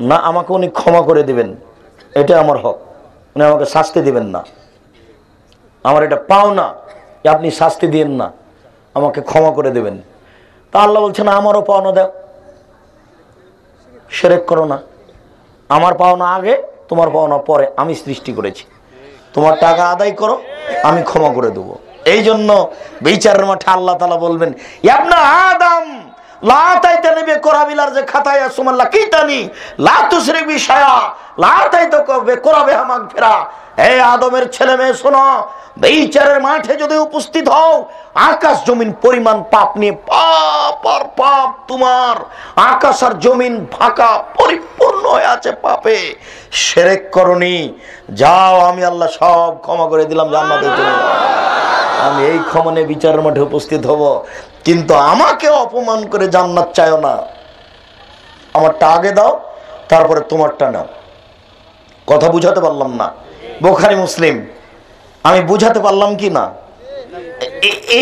না আমাকে উনি ক্ষমা করে দিবেন, এটা আমার হক, উনি আমাকে শাস্তি দিবেন না, আমার এটা পাওনা যে আপনি শাস্তি দিয়েন না, আমাকে ক্ষমা করে দেবেন। তা আল্লাহ বলছেন আমারও পাওনা দাও, শিরক করো না। আমার পাওনা আগে, তোমার পাওনা পরে, আমি সৃষ্টি করেছি, তোমার টাকা আদায় করো, আমি ক্ষমা করে দেবো। এই জন্য বিচারের মাঠে আল্লাহ তাআলা বলবেন ইবনে আদম লা তাইতানি বিকরাবিলার যে খাতায়া সুমাল্লাহ কিতানি লা তুশরিক বিশায়া লা তাইতাকা বিকরাবিহা মাগফিরা। হে আদমের ছেলে মেয়ে শোনো, বিচারের মাঠে যদি উপস্থিত হও, আকাশ জমিন পরিমাণ পাপ নিয়ে পাপ আর পাপ, তোমার আকাশ আর জমিন ফাঁকা পরিপূর্ণ হয়ে আছে পাপে, শিরক করনি, যাও আমি আল্লাহ সব ক্ষমা করে দিলাম, জান্নাতে চলে যাও। আমি এই ক্ষমা নিয়ে বিচারের মাঠে উপস্থিত হব, কিন্তু আমাকে অপমান করে জান্নাত চাইও না, আমারটা আগে দাও, তারপরে তোমারটা নাও। কথা বুঝাতে পারলাম না? বুখারী মুসলিম, আমি বুঝাতে পারলাম কি না?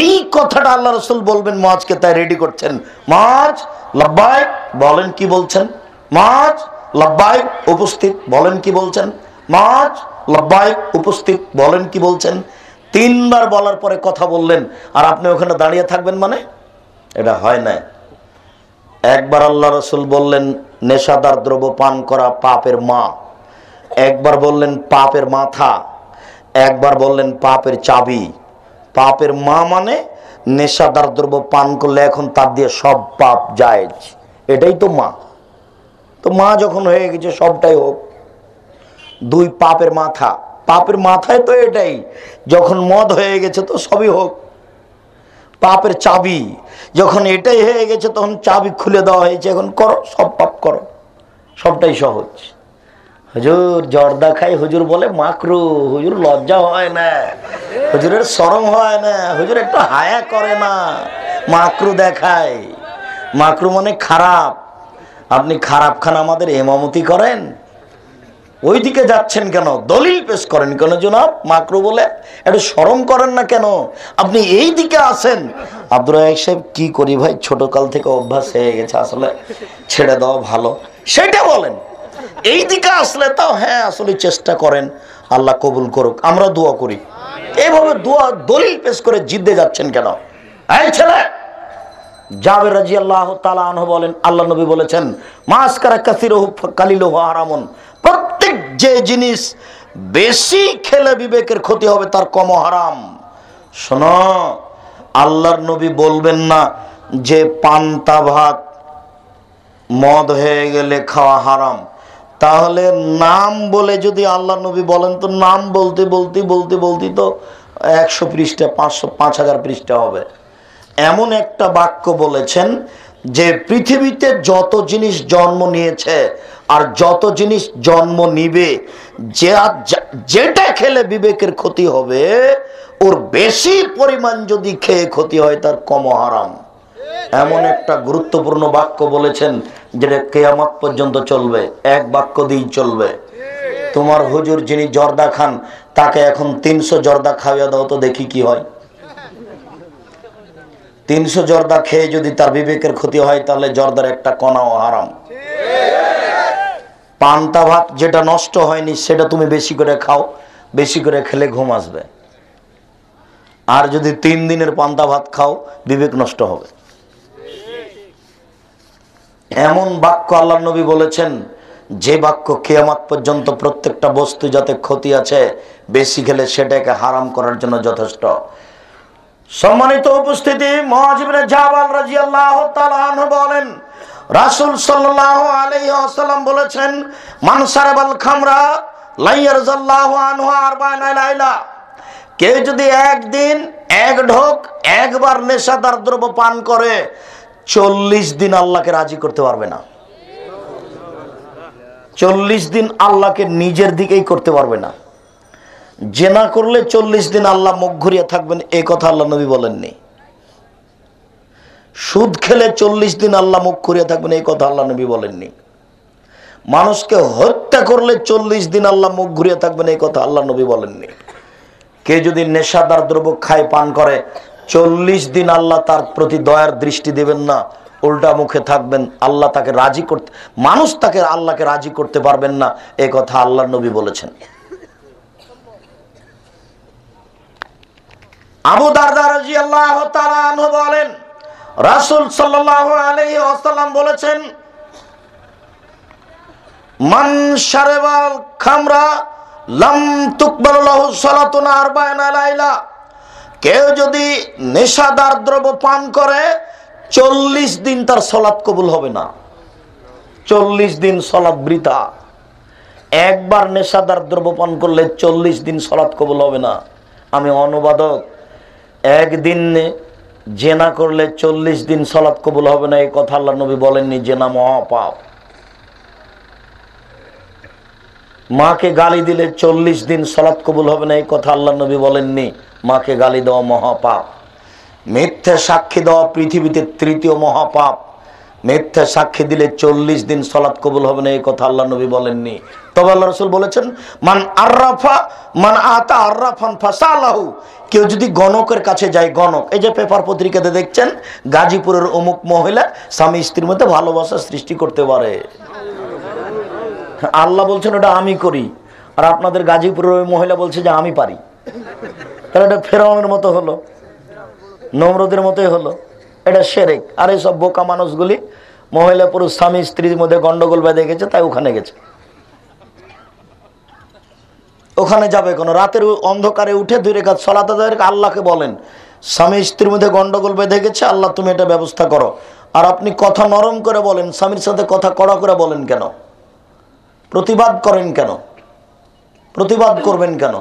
এই কথাটা আল্লাহ রাসূল বলবেন মুআজকে, তাই রেডি করছেন। মুআজ লাব্বাইক, বলেন কি বলছেন? মুআজ লাব্বাইক, উপস্থিত, বলেন কি বলছেন? মুআজ লাব্বাইক, উপস্থিত, বলেন কি বলছেন? তিনবার বলার পরে কথা বললেন, আর আপনি ওখানে দাঁড়িয়ে থাকবেন, মানে এটা হয় না। একবার আল্লাহ রাসূল বললেন নেশাদার দ্রব্য পান করা পাপের মা, একবার বললেন পাপের মাথা, একবার বললেন পাপের চাবি। পাপের মা মানে নেশাদার দ্রব্য পান করলে এখন তার দিয়ে সব পাপ জায়েজ, এটাই তো মা। তো মা যখন হয়ে গেছে সবটাই হোক। দুই পাপের মাথা, পাপের মাথায় তো এটাই, যখন মদ হয়ে গেছে তো সবই হোক। পাপের চাবি, যখন এটাই হয়ে গেছে তখন চাবি খুলে দেওয়া হয়েছে, এখন করো, সব পাপ করো, সবটাই সহজ। হুজুর জর্দা খাই, হুজুর বলে মাকরু, হুজুর লজ্জা হয় না, হুজুরের শরম হয় না, হুজুর একটু হায়া করে না, মাকরু দেখায়। মাকরু মানে খারাপ। আপনি খারাপ খান আমাদের ইমামতি করেন, ওইদিকে যাচ্ছেন কেন? দলিল পেশ করেন কেন জনাব? মাকরু বলে একটু শরম করেন না কেন? আপনি এই দিকে আসেন। আব্দুর রাজ্জাক সাহেব কি করি ভাই, ছোটকাল থেকে অভ্যাস হয়ে গেছে, আসলে ছেড়ে দেওয়া ভালো, সেটা বলেন। এই দিকে আসলে তাও হ্যাঁ আসলে চেষ্টা করেন, আল্লাহ কবুল করুক, আমরা দোয়া করি। এইভাবে দোয়া দলিল পেশ করে জিদ্দে যাচ্ছেন কেন? এই ছেলে, জাবের রাদিয়াল্লাহু তাআলা আনহু বলেন আল্লাহ নবী বলেছেন মাসকারা কাসিরুহু কালিলুহু হারামুন, প্রত্যেক যে জিনিস বেশি খেলে বিবেকের ক্ষতি হবে তার কম হারাম। শোনো, আল্লাহর নবী বলবেন না যে পান্তা ভাত মদ হয়ে গেলে খাওয়া হারাম। তাহলে নাম বলে যদি আল্লাহ নবী বলেন, তো নাম বলতে বলতে বলতে বলতে তো 100 পৃষ্ঠা, 500 পৃষ্ঠা হবে। এমন একটা বাক্য বলেছেন যে পৃথিবীতে যত জিনিস জন্ম নিয়েছে আর যত জিনিস জন্ম নিবে, যেটা খেলে বিবেকের ক্ষতি হবে ওর বেশি পরিমাণ যদি খেয়ে ক্ষতি হয় তার কম হারাম। এমন একটা গুরুত্বপূর্ণ বাক্য বলেছেন যেটা কিয়ামত পর্যন্ত চলবে, এক বাক্য দিয়েই চলবে। তোমার হুজুর যিনি জর্দা খান, তাকে এখন 300 জর্দা খাওয়া দাও তো দেখি কি হয়। 300 জর্দা খেয়ে যদি তার বিবেকের ক্ষতি হয় তাহলে জর্দার একটা কণাও হারাম। পান্তা ভাত যেটা নষ্ট হয়নি সেটা তুমি বেশি করে খাও, বেশি করে খেলে ঘুম আসবে। আর যদি 3 দিনের পান্তা ভাত খাও বিবেক নষ্ট হবে। এমন বাক্য আল্লাহ নবী বলেছেন যে বাক্য কিয়ামত পর্যন্ত প্রত্যেকটা বস্তু যাতে ক্ষতি আছে বেশি খেলে সেটাকে হারাম করার জন্য যথেষ্ট। সম্মানিত উপস্থিতি, মুআয ইবনে জাবাল রাদিয়াল্লাহু তাআলা আনহু বলেন রাসূল সাল্লাল্লাহু আলাইহি ওয়াসাল্লাম বলেছেন মান সারাবাল খামরা লা ইয়ারজাল্লাহু আনহু 40 লাইলা, কেউ যদি একদিন এক ঢোক একবার নেশাদার দ্রব্য পান করে 40 দিন আল্লাহকে রাজি করতে পারবে না। 40 দিন আল্লাহকে নিজের দিকেই করতে পারবে না। জেনা করলে 40 দিন আল্লাহ মুখ ঘুরিয়ে থাকবেন, এই কথা আল্লাহ নবী বলেননি। সুদ খেলে 40 দিন আল্লাহ মুখ ঘুরিয়ে থাকবেন, এই কথা আল্লাহ নবী বলেননি। মানুষকে হত্যা করলে 40 দিন আল্লাহ মুখ ঘুরিয়ে থাকবেন, এই কথা আল্লাহ নবী বলেননি। কে যদি নেশাদার দ্রব্য খায় পান করে 40 দিন আল্লাহ তার প্রতি দয়ার দৃষ্টি দেবেন না, উল্টা মুখে থাকবেন, আল্লাহ তাকে রাজি করতে, মানুষ তাকে আল্লাহকে রাজি করতে পারবেন না, এ কথা আল্লাহর নবী বলেছেন। আবু দারদা রাদিয়াল্লাহু তাআলা আনহু বলেন, রাসূল সাল্লাল্লাহু আলাইহি ওয়াসাল্লাম বলেছেন, মান শারাবাল খামরা লাম তুকবাল লাহু সালাতুন 40 লাইলা। কেউ যদি নেশাদার দ্রব্য পান করে 40 দিন তার সালাত কবুল হবে না। 40 দিন সালাত বৃথা। একবার নেশাদার দ্রব্য পান করলে 40 দিন সালাত কবুল হবে না। আমি অনুবাদক, একদিন জেনা করলে 40 দিন সালাত কবুল হবে না, এই কথা আল্লাহ নবী বলেননি। জেনা মহাপাপ। মাকে গালি দিলে 40 দিন সালাত কবুল হবে না, এই কথা আল্লাহ নবী বলেননি। মাকে গালি দেওয়া মহাপাপ। মিথ্যা সাক্ষী দেওয়া পৃথিবীতে তৃতীয় মহাপাপ। মিথ্যা সাক্ষী দিলে 40 দিন সালাত কবুল হবে না, এই কথা আল্লাহ নবী বলেননি। তবে আল্লাহ রাসূল বলেছেন, মান আররাফা মান আতা আররাফান ফাসালাহু। কেউ যদি গণকের কাছে যায়, গণক, এই যে পেপার পত্রিকাতে দেখছেন গাজীপুরের অমুক মহিলা স্বামী স্ত্রীর মধ্যে ভালোবাসা সৃষ্টি করতে পারে। আল্লাহ বলছেন ওটা আমি করি, আর আপনাদের গাজীপুরের ওই মহিলা বলছে যে আমি পারি। তাহলে এটা ফেরাউনের মতো হলো, নমরুদের মতোই হলো। এটা শিরক। আর এইসব বোকা মানুষগুলি মহিলা পুরুষ স্বামী স্ত্রীর মধ্যে গন্ডগোল বেঁধে গেছে, তাই ওখানে গেছে। ওখানে যাবে কোনো রাতের অন্ধকারে উঠে 2 রাকাত সালাত আদায় করে আল্লাহকে বলেন, স্বামী স্ত্রীর মধ্যে গন্ডগোল বেঁধে গেছে, আল্লাহ তুমি এটা ব্যবস্থা করো। আর আপনি কথা নরম করে বলেন, স্বামীর সাথে কথা কড়া করে বলেন কেন? প্রতিবাদ করেন কেন? প্রতিবাদ করবেন কেন?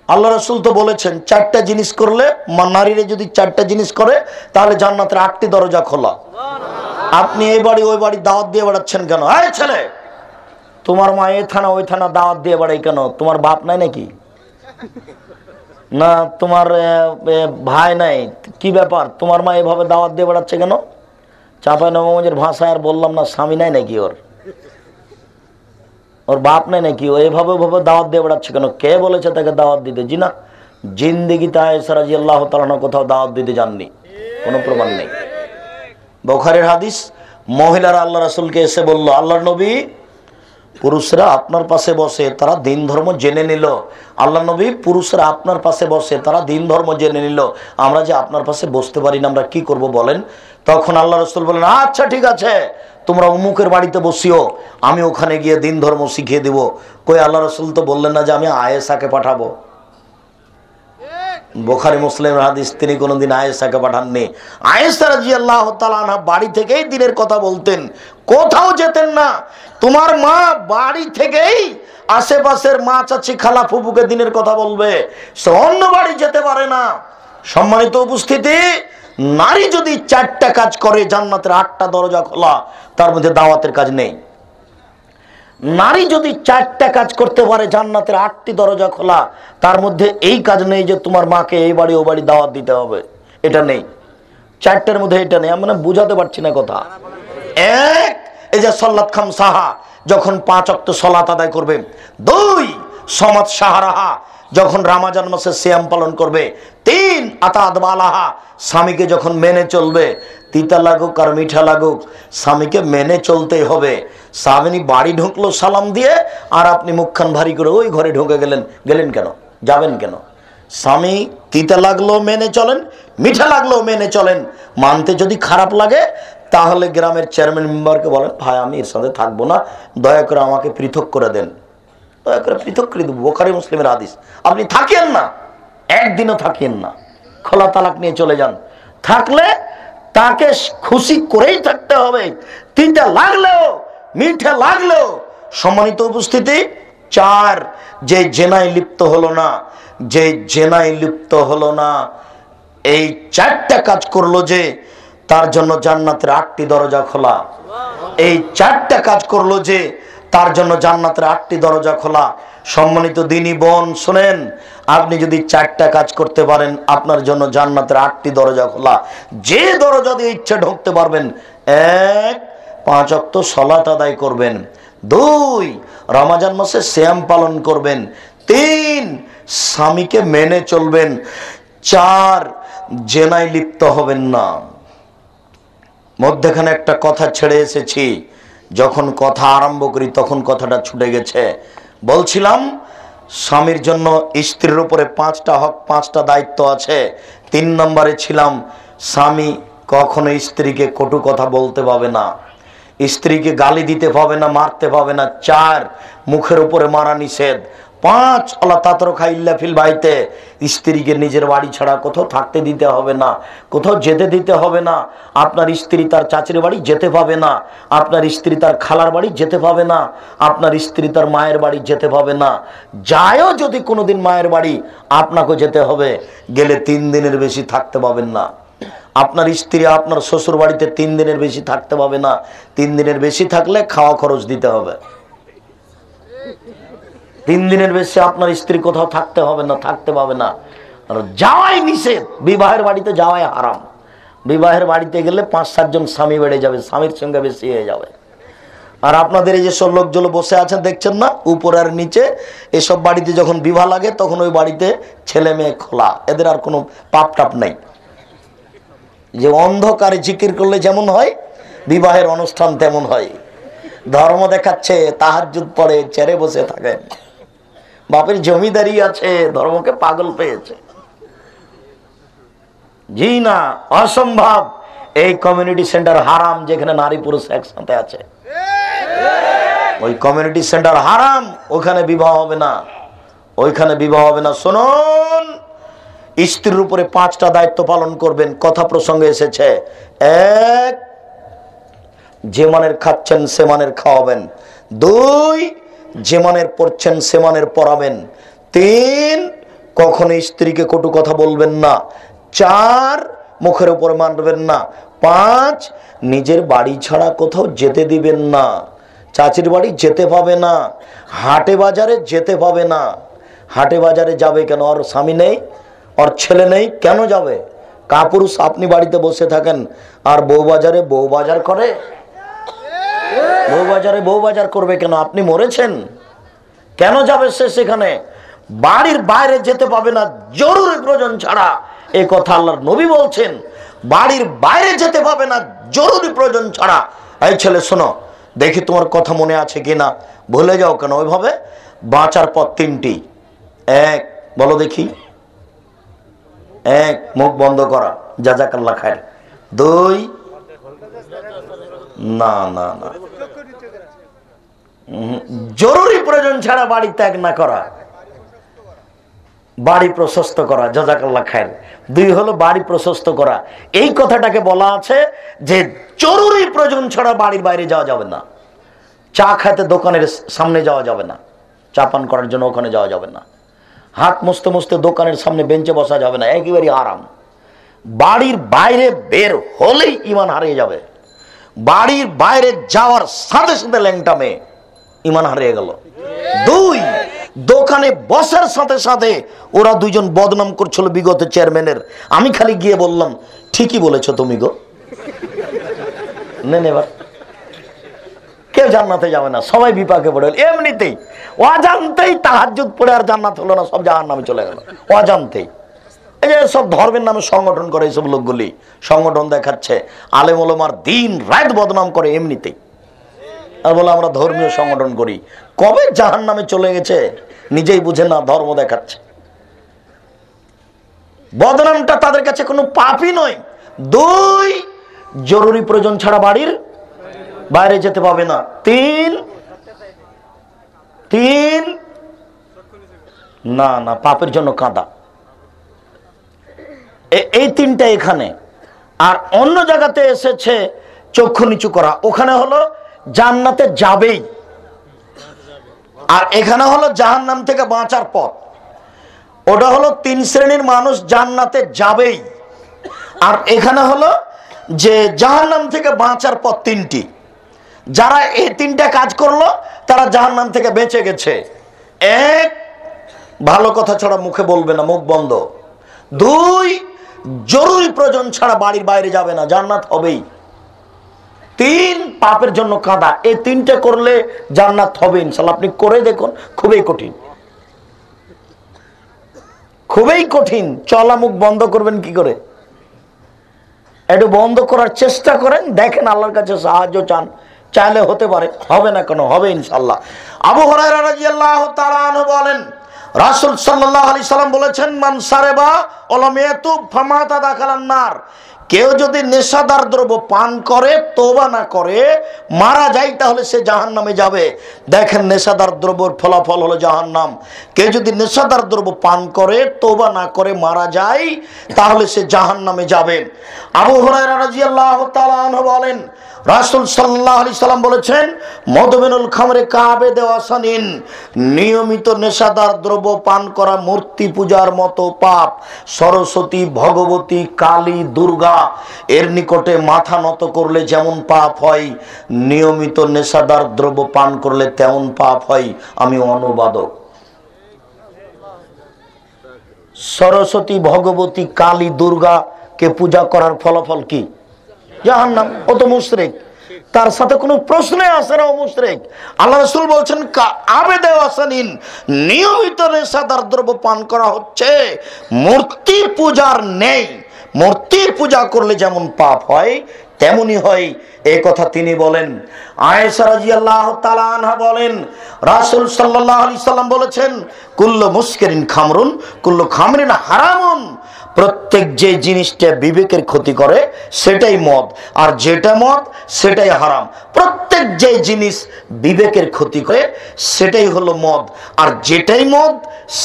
আল্লাহ রাসূল তো বলেছেন 4টা জিনিস করলে, নারীরা যদি 4টা জিনিস করে তাহলে জান্নাতের 8টি দরজা খোলা। আপনি এই বাড়ি ওই বাড়ি দাওয়াত দিয়ে বেড়াচ্ছেন কেন? এই ছেলে, তোমার মা এই থানা ওই থানা দাওয়াত দিয়ে বেড়াই কেন? তোমার বাপ নাই নাকি? না তোমার ভাই নাই? কি ব্যাপার, তোমার মা এভাবে দাওয়াত দিয়ে বেড়াচ্ছে কেন? চাঁপাইনবাবগঞ্জের ভাষায় আর বললাম না, স্বামী নাই নাকি ওর বাপ নাই নাকি? ও এভাবে দাওয়াত দিয়ে বেড়াচ্ছে কেন? কে বলেছে তাকে দাওয়াত দিতে? জি না, জিন্দেগিতে আয়েশা রাদিয়াল্লাহু তাআলা কোথাও দাওয়াত দিতে যাননি, কোনো প্রমাণ নেই। বুখারীর হাদিস, মহিলারা আল্লাহ রাসূলকে এসে বলল, আল্লাহর নবী, পুরুষরা আপনার পাশে বসে তারা দিন ধর্ম জেনে নিল। আল্লাহ নবী, পুরুষরা আপনার পাশে বসে তারা দিন ধর্ম জেনে নিল, আমরা যে আপনার পাশে বসতে পারি না, আমরা কি করব বলেন? তখন আল্লাহ রাসূল বলেন, আচ্ছা ঠিক আছে, তোমরা অমুকের বাড়িতে বসিও, আমি ওখানে গিয়ে দিন ধর্ম শিখিয়ে দেব। কই আল্লাহ রাসূল তো বললেন না যে আমি আয়েশাকে পাঠাবো? বুখারী মুসলিমের হাদিস, তিনি কোনোদিন আয়েশাকে পাঠাননি। আয়েশা রাদিয়াল্লাহু তাআলা আনহা বাড়ি থেকেই দ্বীনের কথা বলতেন, কোথাও যেতেন না। তোমার মা বাড়ি থেকেই আশেপাশের মা চাচি খালা ফুফুকে দ্বীনের কথা বলবে, সে অন্য বাড়ি যেতে পারে না। সম্মানিত উপস্থিতি, নারী যদি 4টা কাজ করে জান্নাতের 8টা দরজা খোলা, তার মধ্যে দাওয়াতের কাজ নেই। নারী যদি 4টা কাজ করতে পারে জান্নাতের 8টি দরজা খোলা, তার মধ্যে এই কাজ নেই যে তোমার মাকে এই বাড়ি ও বাড়ি দাওয়াত দিতে হবে, এটা নেই। 4টার মধ্যে এটা নেই। আমি বুঝাতে পারছি না কথা। এক, এই যে সালাত খামসাহা, যখন 5 ওয়াক্ত সালাত আদায় করবে। 2, সমাজ সাহারাহা, যখন রমজান মাসে সিয়াম পালন করবে। 3, আতাত বালাহা, স্বামীকে যখন মেনে চলবে, তিতা লাগুক আর মিঠা লাগুক স্বামীকে মেনে চলতেই হবে। স্বামী বাড়ি ঢুকলো সালাম দিয়ে, আর আপনি মুখখান ভারী করে ওই ঘরে ঢুকে গেলেন কেন? যাবেন কেন? স্বামী তিতা লাগলো মেনে চলেন, মিঠা লাগলো মেনে চলেন। মানতে যদি খারাপ লাগে তাহলে গ্রামের চেয়ারম্যান মেম্বারকে বলেন, ভাই আমি এর সাথে থাকবো না, দয়া করে আমাকে পৃথক করে দেন। দয়া করে পৃথক করে দেবো। বুখারী মুসলিমের হাদিস। আপনি থাকিয়েন না, একদিনও থাকিয়েন না, খোলা তালাক নিয়ে চলে যান। থাকলে তাকে খুশি করেই থাকতে হবে, তিতা লাগলেও মিঠা লাগলেও। সম্মানিত উপস্থিতি, 4, যে জেনায় লিপ্ত হলো না, যে জেনায় লিপ্ত হলো না, এই 4টা কাজ করলো যে, তার জন্য জান্নাতের 8টি দরজা খোলা। এই 4টা কাজ করলো যে, তার জন্য জান্নাতের 8টি দরজা খোলা। সম্মানিত দিনী বোন শুনেন, আপনি যদি 4টা কাজ করতে পারেন, আপনার জন্য জান্নাতের 8টি দরজা খোলা। যে দরজা দিয়ে ইচ্ছা ঢুকতে পারবেন। 1, 5 ওয়াক্ত সালাত আদায় করবেন। 2, রমজান মাসে সিয়াম পালন করবেন। 3, স্বামীকে মেনে চলবেন। 4, জেনায় লিপ্ত হবেন না। মধ্যখানে একটা কথা ছেড়ে এসেছি, যখন কথা আরম্ভ করি তখন কথাটা ছুটে গেছে। বলছিলাম স্বামীর জন্য স্ত্রীর উপরে 5টা হক, 5টা দায়িত্ব আছে। 3 নম্বরে ছিলাম, স্বামী কখনো স্ত্রীকে কটু কথা বলতে পাবে না, স্ত্রীকে গালি দিতে পাবে না, মারতে পাবে না। 4, মুখের উপরে মারা নিষেধ। 5, আল্লাহ তাতরকা ইল্লা ফিল বাইতে, স্ত্রীকে নিজের বাড়ি ছাড়া কোথাও থাকতে দিতে হবে না, কোথাও যেতে দিতে হবে না। আপনার স্ত্রী তার চাচির বাড়ি যেতে পাবে না, আপনার স্ত্রী তার খালার বাড়ি যেতে পাবে না, আপনার স্ত্রী তার মায়ের বাড়ি যেতে পাবে না। যায়ও যদি কোনোদিন মায়ের বাড়ি, আপনাকে যেতে হবে, গেলে 3 দিনের বেশি থাকতে পাবেন না। আপনার স্ত্রী আপনার শ্বশুর বাড়িতে 3 দিনের বেশি থাকতে পাবে না। 3 দিনের বেশি থাকলে খাওয়া খরচ দিতে হবে। 3 দিনের বেশি আপনার স্ত্রী কোথাও থাকতে হবে না, থাকতে পাবে না। আর যাওয়াই নিষেধ, বিবাহের বাড়িতে যাওয়াই হারাম। বিবাহের বাড়িতে গেলে 5-7 জন স্বামী বেড়ে যাবে, স্বামীর সঙ্গে বেশি হয়ে যাবে। আর আপনাদের এই যে সব লোকজন বসে আছেন দেখছেন না, উপর আর নিচে, এসব বাড়িতে যখন বিবাহ লাগে তখন ওই বাড়িতে ছেলে মেয়ে খোলা, এদের আর কোনো পাপ টাপ নাই। যে অন্ধকারে জিকির করলে যেমন হয়, বিবাহের অনুষ্ঠান তেমন হয়। ধর্ম দেখাচ্ছে, তাহাজ্জুদ পড়ে, চেরে বসে থাকেন, বাপের জমিদারি আছে, ধর্মকে পাগল পেয়েছে। জি না, অসম্ভব। এই কমিউনিটি সেন্টার হারাম, যেখানে নারী পুরুষ একসাথে আছে। ওই কমিউনিটি সেন্টার হারাম, ওখানে বিবাহ হবে না, ওইখানে বিবাহ হবে না। শুনুন, স্ত্রীর উপরে 5টা দায়িত্ব পালন করবেন। কথা প্রসঙ্গে এসেছে। 1, যে মানের খাচ্ছেন সে মানের খাওয়াবেন। 2, যে মানের পড়ছেন সে মানের পড়াবেন। 3, কখনো স্ত্রীকে কটু কথা বলবেন না। 4, মুখের উপর মানবেন না। 5, নিজের বাড়ি ছাড়া কোথাও যেতে দিবেন না। চাচির বাড়ি যেতে পাবে না, হাটে বাজারে যেতে পাবে না। হাটে বাজারে যাবে কেন? ওর স্বামী নেই, ওর ছেলে নেই, কেন যাবে? কাপুরুষ আপনি বাড়িতে বসে থাকেন, আর বউ বাজারে বউ বাজার করে? বউ বাজারে বউ বাজার করবে কেন? আপনি মরেছেন? কেন যাবে সে সেখানে? বাড়ির বাইরে যেতে পাবে না জরুরি প্রয়োজন ছাড়া, এই কথা আল্লাহর নবী বলছেন। বাড়ির বাইরে যেতে পাবে না জরুরি প্রয়োজন ছাড়া। এই ছেলে শোনো, দেখি তোমার কথা মনে আছে কিনা, ভুলে যাও কেন ওইভাবে? বাঁচার পথ 3টি। 1, বলো দেখি। 1, মুখ বন্ধ করা, জাযাকাল্লাহ খায়ের। 2, না না না, জরুরি প্রয়োজন ছাড়া বাড়ি ত্যাগ না করা, বাড়ি প্রশস্ত করা, জাযাকাল্লাহ খায়ের। 2 হলো বাড়ি প্রশস্ত করা। এই কথাটাকে বলা আছে যে জরুরি প্রয়োজন ছাড়া বাড়ির বাইরে যাওয়া যাবে না। চা খাইতে দোকানের সামনে যাওয়া যাবে না, চা পান করার জন্য ওখানে যাওয়া যাবে না। হাত মুছতে মুছতে দোকানের সামনে বেঞ্চে বসা যাবে না, একেবারেই হারাম। বাড়ির বাইরে বের হলেই ঈমান হারিয়ে যাবে। বাড়ির বাইরে যাওয়ার সাথে সাথে ল্যাংটা মেয়ে, ঈমান হারিয়ে গেল। 2, দোকানে বসার সাথে সাথে ওরা 2 জন বদনাম করছিল বিগত চেয়ারম্যানের। আমি খালি গিয়ে বললাম, ঠিকই বলেছো তুমি গো। নেন এবার, কেউ জান্নাতে যাবে না, সবাই বিপাকে পড়ে। এমনিতেই অজান্তেই তাহাজ্জুদ পড়ে আর জান্নাত হলো না, সব জাহান্নামে চলে গেল অজান্তেই। এই যে সব ধর্মের নামে সংগঠন করে এইসব লোকগুলি, সংগঠন দেখাচ্ছে, আলেম ওলামার দিন রাত বদনাম করে এমনিতেই, আর বলে আমরা ধর্মীয় সংগঠন করি। কবে জাহান্নামে চলে গেছে নিজেই বুঝে না, ধর্ম দেখাচ্ছে। বদনামটা তাদের কাছে কোনো পাপই নয়। 2, জরুরি প্রয়োজন ছাড়া বাড়ির বাইরে যেতে পাবে না। 3, না না, পাপের জন্য কাঁদা। এই 3টা এখানে। আর অন্য জায়গাতে এসেছে চক্ষু নিচু করা, ওখানে হলো জান্নাতে যাবেই, আর এখানে হলো জাহান্নাম থেকে বাঁচার পথ। ওটা হলো 3 শ্রেণীর মানুষ জান্নাতে যাবেই, আর এখানে হলো যে জাহান্নাম থেকে বাঁচার পথ 3টি। যারা এই 3টা কাজ করলো তারা জাহান্নাম থেকে বেঁচে গেছে। 1, ভালো কথা ছাড়া মুখে বলবে না, মুখ বন্ধ। 2, জরুরি প্রয়োজন ছাড়া বাড়ির বাইরে যাবে না, জান্নাত হবেই। 3, পাপের জন্য কাঁদা। এই 3টে করলে জান্নাত হবে ইনশাআল্লাহ। আপনি করে দেখুন, খুবই কঠিন, খুবই কঠিন। চলা মুখ বন্ধ করবেন কি করে? একটু বন্ধ করার চেষ্টা করেন, দেখেন আল্লাহর কাছে সাহায্য চান, চাইলে হতে পারে, হবে না কেন, হবে ইনশাআল্লাহ। আবু হুরায়রা রাদিয়াল্লাহু তাআলা আনহু বলেন, রাসূল সাল্লাল্লাহু আলাইহি সাল্লাম বলেছেন, মান সারাবা ওয়ালাম ইয়াতুব ফামাতা দাখালান নার। কেউ যদি নেশাদার দ্রব্য পান করে, তওবা না করে মারা যায়, তাহলে সে জাহান্নামে যাবে। দেখেন, নেশাদার দ্রব্যের ফলাফল হলো জাহান্নাম। কেউ যদি নেশাদার দ্রব্য পান করে, তওবা না করে মারা যায়, তাহলে সে জাহান্নামে যাবে। আবু হুরায়রা রাদিয়াল্লাহু তাআলা আনহু বলেন, রাসূল সাল্লাল্লাহু আলাইহি সাল্লাম বলেছেন, মদমিনুল খামরে কাবে দেওয়াসানিন, নিয়মিত নেশাদার দ্রব্য পান করা মূর্তি পূজার মতো পাপ। সরস্বতী, ভগবতী, কালী, দুর্গা এর নিকটে মাথা নত করলে যেমন পাপ হয়, নিয়মিত নেশাদার দ্রব্য পান করলে তেমন পাপ হয়। আমি অনুবাদক। সরস্বতী, ভগবতী, কালী, দুর্গা কে পূজা করার ফলাফল কি? জাহান্নাম। ও তো মুশরিক, তার সাথে কোনো প্রশ্নই আসে না, ও মুশরিক। আল্লাহ রাসূল বলছেন, আবেদে ওয়াসানিন, নিয়মিত নেশাদার দ্রব্য পান করা হচ্ছে মূর্তি পূজার নেই। মূর্তির পূজা করলে যেমন পাপ হয় তেমনি হয়, এই কথা তিনি বলেন। আয়েশা রাদিয়াল্লাহু তাআলা আনহা বলেন, রাসূল সাল্লাল্লাহু আলাইহি সাল্লাম বলেছেন, কুল্লু মুসকিরিন খামরুন কুল্লু খামরিন হারামুন। প্রত্যেক যে জিনিসটা বিবেকের ক্ষতি করে সেটাই মদ, আর যেটা মদ সেটাই হারাম। প্রত্যেক যে জিনিস বিবেকের ক্ষতি করে সেটাই হলো মদ, আর যেটাই মদ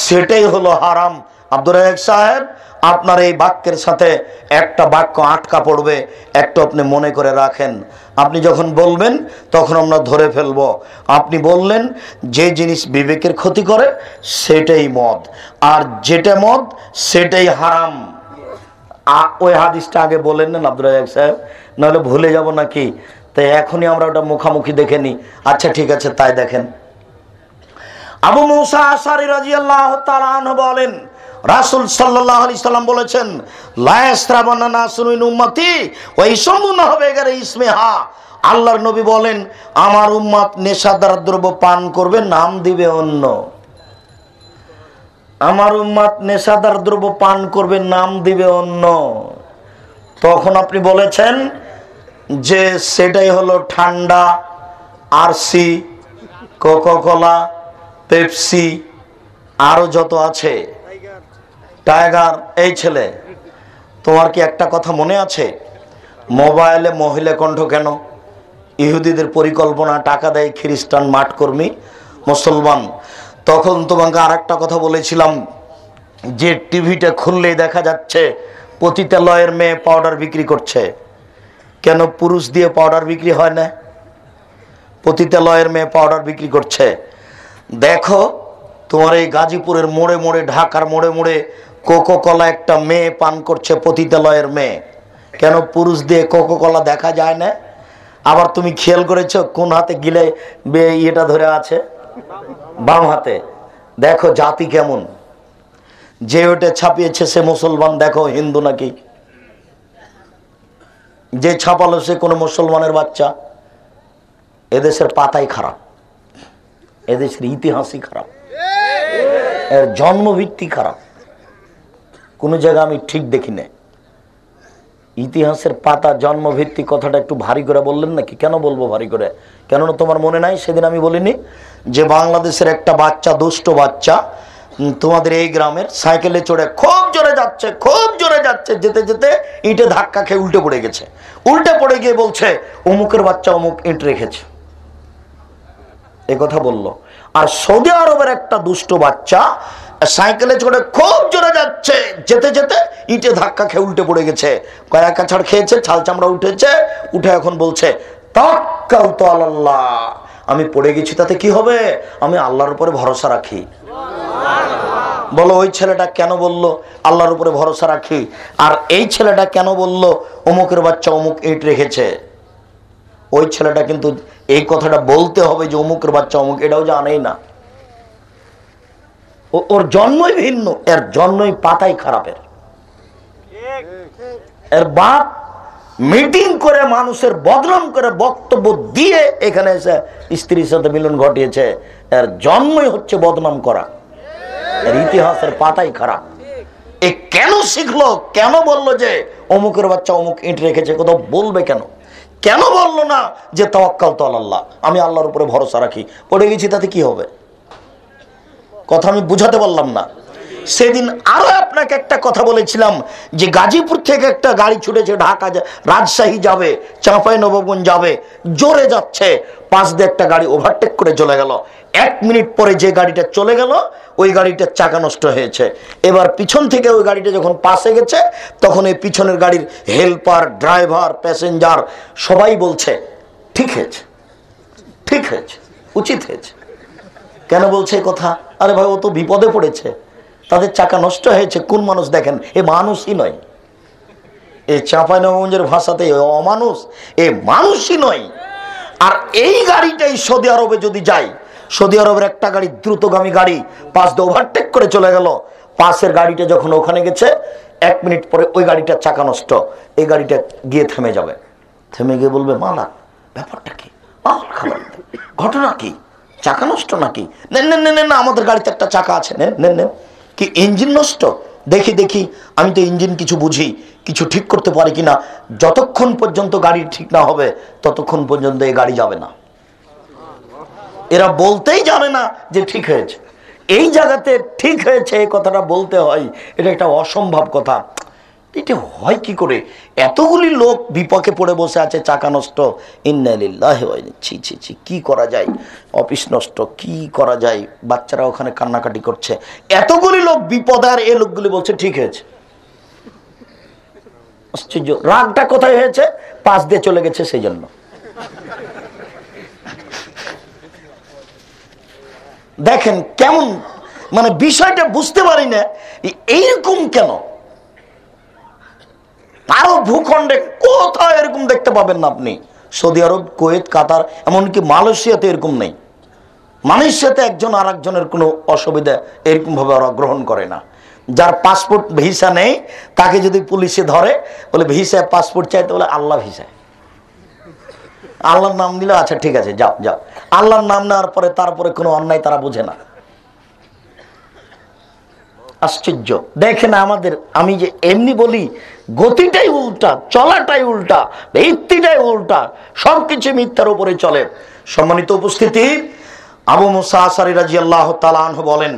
সেটাই হলো হারাম। আব্দুর রাজ্জাক সাহেব, আপনার এই বাক্যের সাথে একটা বাক্য আটকা পড়বে, একটু আপনি মনে করে রাখেন। আপনি যখন বলবেন তখন আমরা ধরে ফেলব। আপনি বললেন যে জিনিস বিবেকের ক্ষতি করে সেটাই মদ, আর যেটা মদ সেটাই হারাম। ওই হাদিসটা আগে বলেন না আব্দুর রাজ্জাক সাহেব, নাহলে ভুলে যাব নাকি। তাই এখনই আমরা ওটা মুখামুখি দেখে নিই। আচ্ছা ঠিক আছে, তাই দেখেন। আবু মুসা আশআরী রাদিয়াল্লাহু তাআলা আনহু বলেন, রাসূল সাল্লাল্লাহু আলাইহি সাল্লাম বলেছেন, লা ইয়াসরাবানা নাসুন মিন উম্মতি ওয়া ইয়াসমুনা বিগাইরি ইসমিহা। আল্লাহর নবী বলেন, আমার উম্মত নেশাদার দ্রব্য পান করবে, নাম দিবে অন্য। আমার উম্মত নেশাদার দ্রব্য পান করবে, নাম দিবে অন্য। তখন আপনি বলেছেন যে সেটাই হলো ঠান্ডা, আরসি, কোকাকোলা, পেপসি, আরো যত আছে, টাইগার। এই ছেলে, তোমার কি একটা কথা মনে আছে, মোবাইলে মহিলা কণ্ঠ কেন? ইহুদিদের পরিকল্পনা, টাকা দেয় খ্রিস্টান, মাঠকর্মী, মুসলমান। তখন তোমাকে আর একটা কথা বলেছিলাম, যে টিভিটা খুললেই দেখা যাচ্ছে পতিতালয়ের মেয়ে পাউডার বিক্রি করছে। কেন পুরুষ দিয়ে পাউডার বিক্রি হয় না? পতিতালয়ের মেয়ে পাউডার বিক্রি করছে। দেখো, তোমার এই গাজীপুরের মোড়ে মোড়ে, ঢাকার মোড়ে মোড়ে কোকাকোলা একটা মেয়ে পান করছে, পতিতালয়ের মেয়ে। কেন পুরুষ দিয়ে কোকাকোলা দেখা যায় না? আবার তুমি খেয়াল করেছো কোন হাতে গিলে এটা ধরে আছে? বাম হাতে। দেখো জাতি কেমন, যে ওটা ছাপিয়েছে সে মুসলমান, দেখো হিন্দু নাকি। যে ছাপালো সে কোনো মুসলমানের বাচ্চা। এদেশের পাতাই খারাপ, এদেশের ইতিহাসই খারাপ, এর জন্মভিত্তি খারাপ। কোন জায়গা আমি ঠিক দেখি না। ইতিহাসের পাতা জন্মভিত্তি কথাটা একটু ভারী করে বললেন নাকি? কেন বলবো ভারী করে? কেননা তোমার মনে নাই সেদিন আমি বলিনি যে বাংলাদেশের একটা বাচ্চা, দুষ্ট বাচ্চা, তোমাদের এই গ্রামের, সাইকেলে চড়ে খুব জোরে যাচ্ছে, খুব জোরে যাচ্ছে, যেতে যেতে ইটে ধাক্কা খেয়ে উল্টে পড়ে গেছে। উল্টে পড়ে গিয়ে বলছে অমুকের বাচ্চা অমুক ইট রেখেছে, এ কথা বললো। আর সৌদি আরবের একটা দুষ্ট বাচ্চা সাইকেলে চড়ে খুব জোরে যাচ্ছে, যেতে যেতে ইটে ধাক্কা খেয়ে উল্টে পড়ে গেছে। কয়েক ছাড় খেয়েছে, ছাল চামড়া উঠেছে, উঠে এখন বলছে তাওয়াক্কালতু আলাল্লাহ, আমি পড়ে গেছি তাতে কি হবে, আমি আল্লাহর উপরে ভরসা রাখি। বলো ওই ছেলেটা কেন বললো আল্লাহর উপরে ভরসা রাখি, আর এই ছেলেটা কেন বললো অমুকের বাচ্চা অমুক ইট রেখেছে? ওই ছেলেটা কিন্তু এই কথাটা বলতে হবে যে অমুকের বাচ্চা অমুক, এটাও জানেই না। ওর জন্মই ভিন্ন, এর জন্মই পাতাই খারাপের। এর বাপ মিটিং করে মানুষের বদনাম করে বক্তব্য দিয়ে এখানে এসে স্ত্রীর সাথে মিলন ঘটিয়েছে। এর জন্মই হচ্ছে বদনাম করা, এর ইতিহাসের পাতাই খারাপ। এ কেন শিখলো, কেন বললো যে অমুকের বাচ্চা অমুক ইট রেখেছে, কোথাও বলবে কেন? কেন বললো না যে তাওয়াক্কালতু আলাল্লাহ, আমি আল্লাহর উপরে ভরসা রাখি, পড়ে গেছি তাতে কি হবে? কথা আমি বুঝাতে পারলাম না। সেদিন আরো আপনাকে একটা কথা বলেছিলাম যে গাজীপুর থেকে একটা গাড়ি ছুটেছে ঢাকা রাজশাহী যাবে, চাঁপাইনবাবগঞ্জ যাবে, জোরে যাচ্ছে, পাশ দিয়ে একটা গাড়ি ওভারটেক করে চলে গেল। 1 মিনিট পরে যে গাড়িটা চলে গেল ওই গাড়িটার চাকা নষ্ট হয়েছে। এবার পিছন থেকে ওই গাড়িটা যখন পাশে গেছে তখন এই পিছনের গাড়ির হেল্পার, ড্রাইভার, প্যাসেঞ্জার সবাই বলছে ঠিক হয়েছে, ঠিক হয়েছে, উচিত হয়েছে। কেন বলছে এই কথা? আরে ভাই, ও তো বিপদে পড়েছে, তাদের চাকা নষ্ট হয়েছে। কোন মানুষ দেখেন, এ মানুষই নয়। এই চাঁপাইনবাবগঞ্জের ভাষাতে অমানুষ, এ মানুষই নয়। আর এই গাড়িটাই সৌদি আরবে যদি যায়, সৌদি আরবের একটা গাড়ি, দ্রুতগামী গাড়ি, পাশ দিয়ে ওভারটেক করে চলে গেল। পাশের গাড়িটা যখন ওখানে গেছে 1 মিনিট পরে ওই গাড়িটার চাকা নষ্ট, এই গাড়িটা গিয়ে থেমে যাবে। থেমে গিয়ে বলবে মালা ব্যাপারটা কি, খাবার ঘটনা কি, চাকা নষ্ট নাকি? নেন নেন নেন না, আমাদের গাড়িতে একটা চাকা আছে, নেন নেন নেন। কি ইঞ্জিন নষ্ট? দেখি দেখি, আমি তো ইঞ্জিন কিছু বুঝি, কিছু ঠিক করতে পারি কিনা। যতক্ষণ পর্যন্ত গাড়ি ঠিক না হবে ততক্ষণ পর্যন্ত এই গাড়ি যাবে না। এরা বলতেই জানে না যে ঠিক হয়েছে। এই জায়গাতে ঠিক হয়েছে এই কথাটা বলতে হয়, এটা একটা অসম্ভব কথা। এটা হয় কি করে? এতগুলি লোক বিপদে পড়ে বসে আছে, চাকা নষ্ট, ইন্না লিল্লাহি ওয়া ইন্না ইলাইহি রাজিউন, কি করা যায়? অফিস নষ্ট, কি করা যায়? বাচ্চারা ওখানে কান্নাকাটি করছে, এতগুলি লোক বিপদ, আর এই লোকগুলি বলছে ঠিক হয়েছে। আশ্চর্য। রাগটা কোথায় হয়েছে? পাশ দিয়ে চলে গেছে সেই জন্য। দেখেন কেমন, মানে বিষয়টা বুঝতে পারি না এইরকম কেন। আরো ভূখণ্ডে কোথাও এরকম দেখতে পাবেন না আপনি। সৌদি আরব, কুয়েত, কাতার, এমনকি মালয়েশিয়াতে এরকম নেই। মালয়েশিয়াতে একজন আর একজনের কোনো অসুবিধা এরকম ভাবে ওরা গ্রহণ করে না। যার পাসপোর্ট ভিসা নেই তাকে যদি পুলিশে ধরে, বলে ভিসা পাসপোর্ট চাইতে, বলে আল্লাহ ভিসা, আল্লাহর নাম দিলে আচ্ছা ঠিক আছে যাও যাও। আল্লাহর নাম নেওয়ার পরে তারপরে কোনো অন্যায় তারা বোঝে না। আশ্চর্য। দেখেন আমাদের, আমি যে এমনি বলি, গতিটাই উল্টা, চলাটাই উল্টা, ভিত্তিটাই উল্টা, সবকিছু মিথ্যার উপরে চলে। সম্মানিত উপস্থিতি, আবু মুসা আশআরী রাদিয়াল্লাহু তাআলা আনহু বলেন,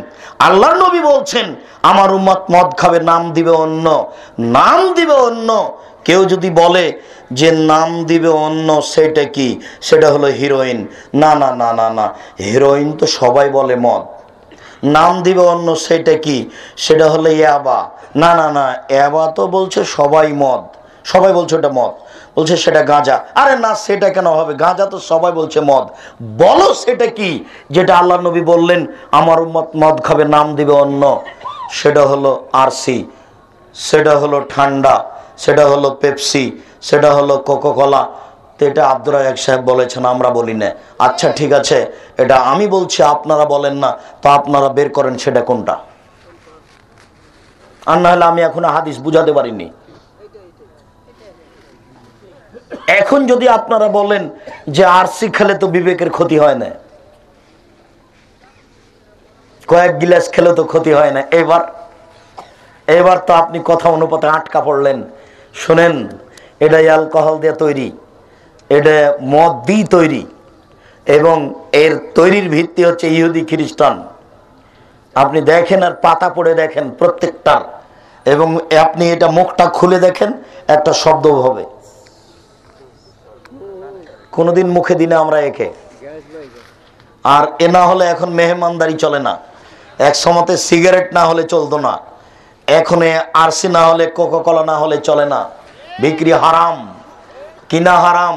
আল্লাহর নবী বলছেন আমার উম্মত মদ খাবে, নাম দিবে অন্য, নাম দিবে অন্য। কেউ যদি বলে যে নাম দিবে অন্য, সেটা কি? সেটা হলো হিরোইন। না না না না না, হিরোইন তো সবাই বলে মদ। নাম দিবে অন্য, সেটা কি? সেটা হলো ইয়াবা। না না না, ইয়াবা তো বলছে সবাই মদ, সবাই বলছে ওটা মদ। বলছে সেটা গাঁজা। আরে না, সেটা কেন হবে? গাঁজা তো সবাই বলছে মদ। বলো সেটা কি যেটা আল্লাহ নবী বললেন আমার উম্মত মদ খাবে, নাম দিবে অন্য? সেটা হলো আরসি, সেটা হলো ঠান্ডা, সেটা হলো পেপসি, সেটা হলো কোকাকোলা। তো এটা আব্দুর রাজ্জাক সাহেব বলেছেন, আমরা বলি না। আচ্ছা ঠিক আছে, এটা আমি বলছি, আপনারা বলেন না, তো আপনারা বের করেন সেটা কোনটা। আর না হলে আমি এখন হাদিস বুঝাতে পারিনি। এখন যদি আপনারা বলেন যে আরসি খেলে তো বিবেকের ক্ষতি হয় না, কয়েক গিলাস খেলে তো ক্ষতি হয় না, এবার তো আপনি কথা অনুপাতে আটকা পড়লেন। শোনেন, এটা অ্যালকোহল দিয়ে তৈরি, এটা মদ দিয়ে তৈরি, এবং এর তৈরির ভিত্তি হচ্ছে ইহুদি খ্রিস্টান। আপনি দেখেন আর পাতা পড়ে দেখেন প্রত্যেকটার, এবং আপনি এটা মুখটা খুলে দেখেন, একটা শব্দ হবে। কোনোদিন মুখে দিনে আমরা একে, আর এ না হলে এখন মেহমানদারি চলে না। এক সময়তে সিগারেট না হলে চলতো না, এখন আরসি না হলে, কোকাকোলা না হলে চলে না। বিক্রি হারাম, কিনা হারাম,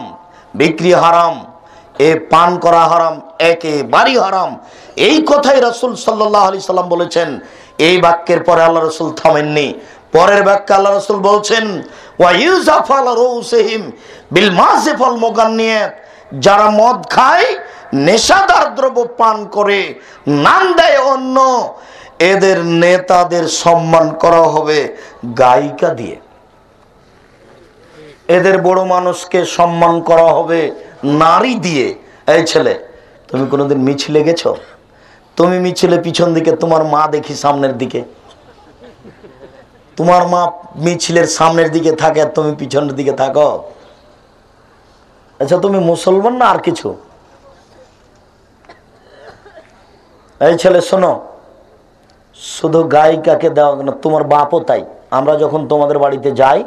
বিক্রি হারাম, এ পান করা হারাম, একেবারেই হারাম। এই কথাই রাসূল সাল্লাল্লাহু আলাইহি সাল্লাম বলেছেন। এই বাক্যের পরে আল্লাহ রাসূল থামেননি। পরের বাক্যে আল্লাহ রাসূল বলছেন ওয়া ইউজাফাল রুসিহিম বিল মাযিফাল মুগান্নিয়াত, যারা মদ খায়, নেশাদার দ্রব্য পান করে, নাম দেয় অন্য, এদের নেতাদের সম্মান করা হবে গায়িকা দিয়ে, এদের বড় মানুষকে সম্মান করা হবে নারী দিয়ে। এই ছেলে, তুমি কোনোদিন মিছিলে গেছো? তুমি মিছিলে পিছন দিকে তোমার মা দেখি সামনের দিকে, তোমার মা মিছিলের সামনের দিকে থাকে আর তুমি পিছনের দিকে থাকো? আচ্ছা তুমি মুসলমান না আর কিছু? এই ছেলে শোনো, শুধু গায়িকাকে দেওয়া না, তোমার বাপও তাই। আমরা যখন তোমাদের বাড়িতে যাই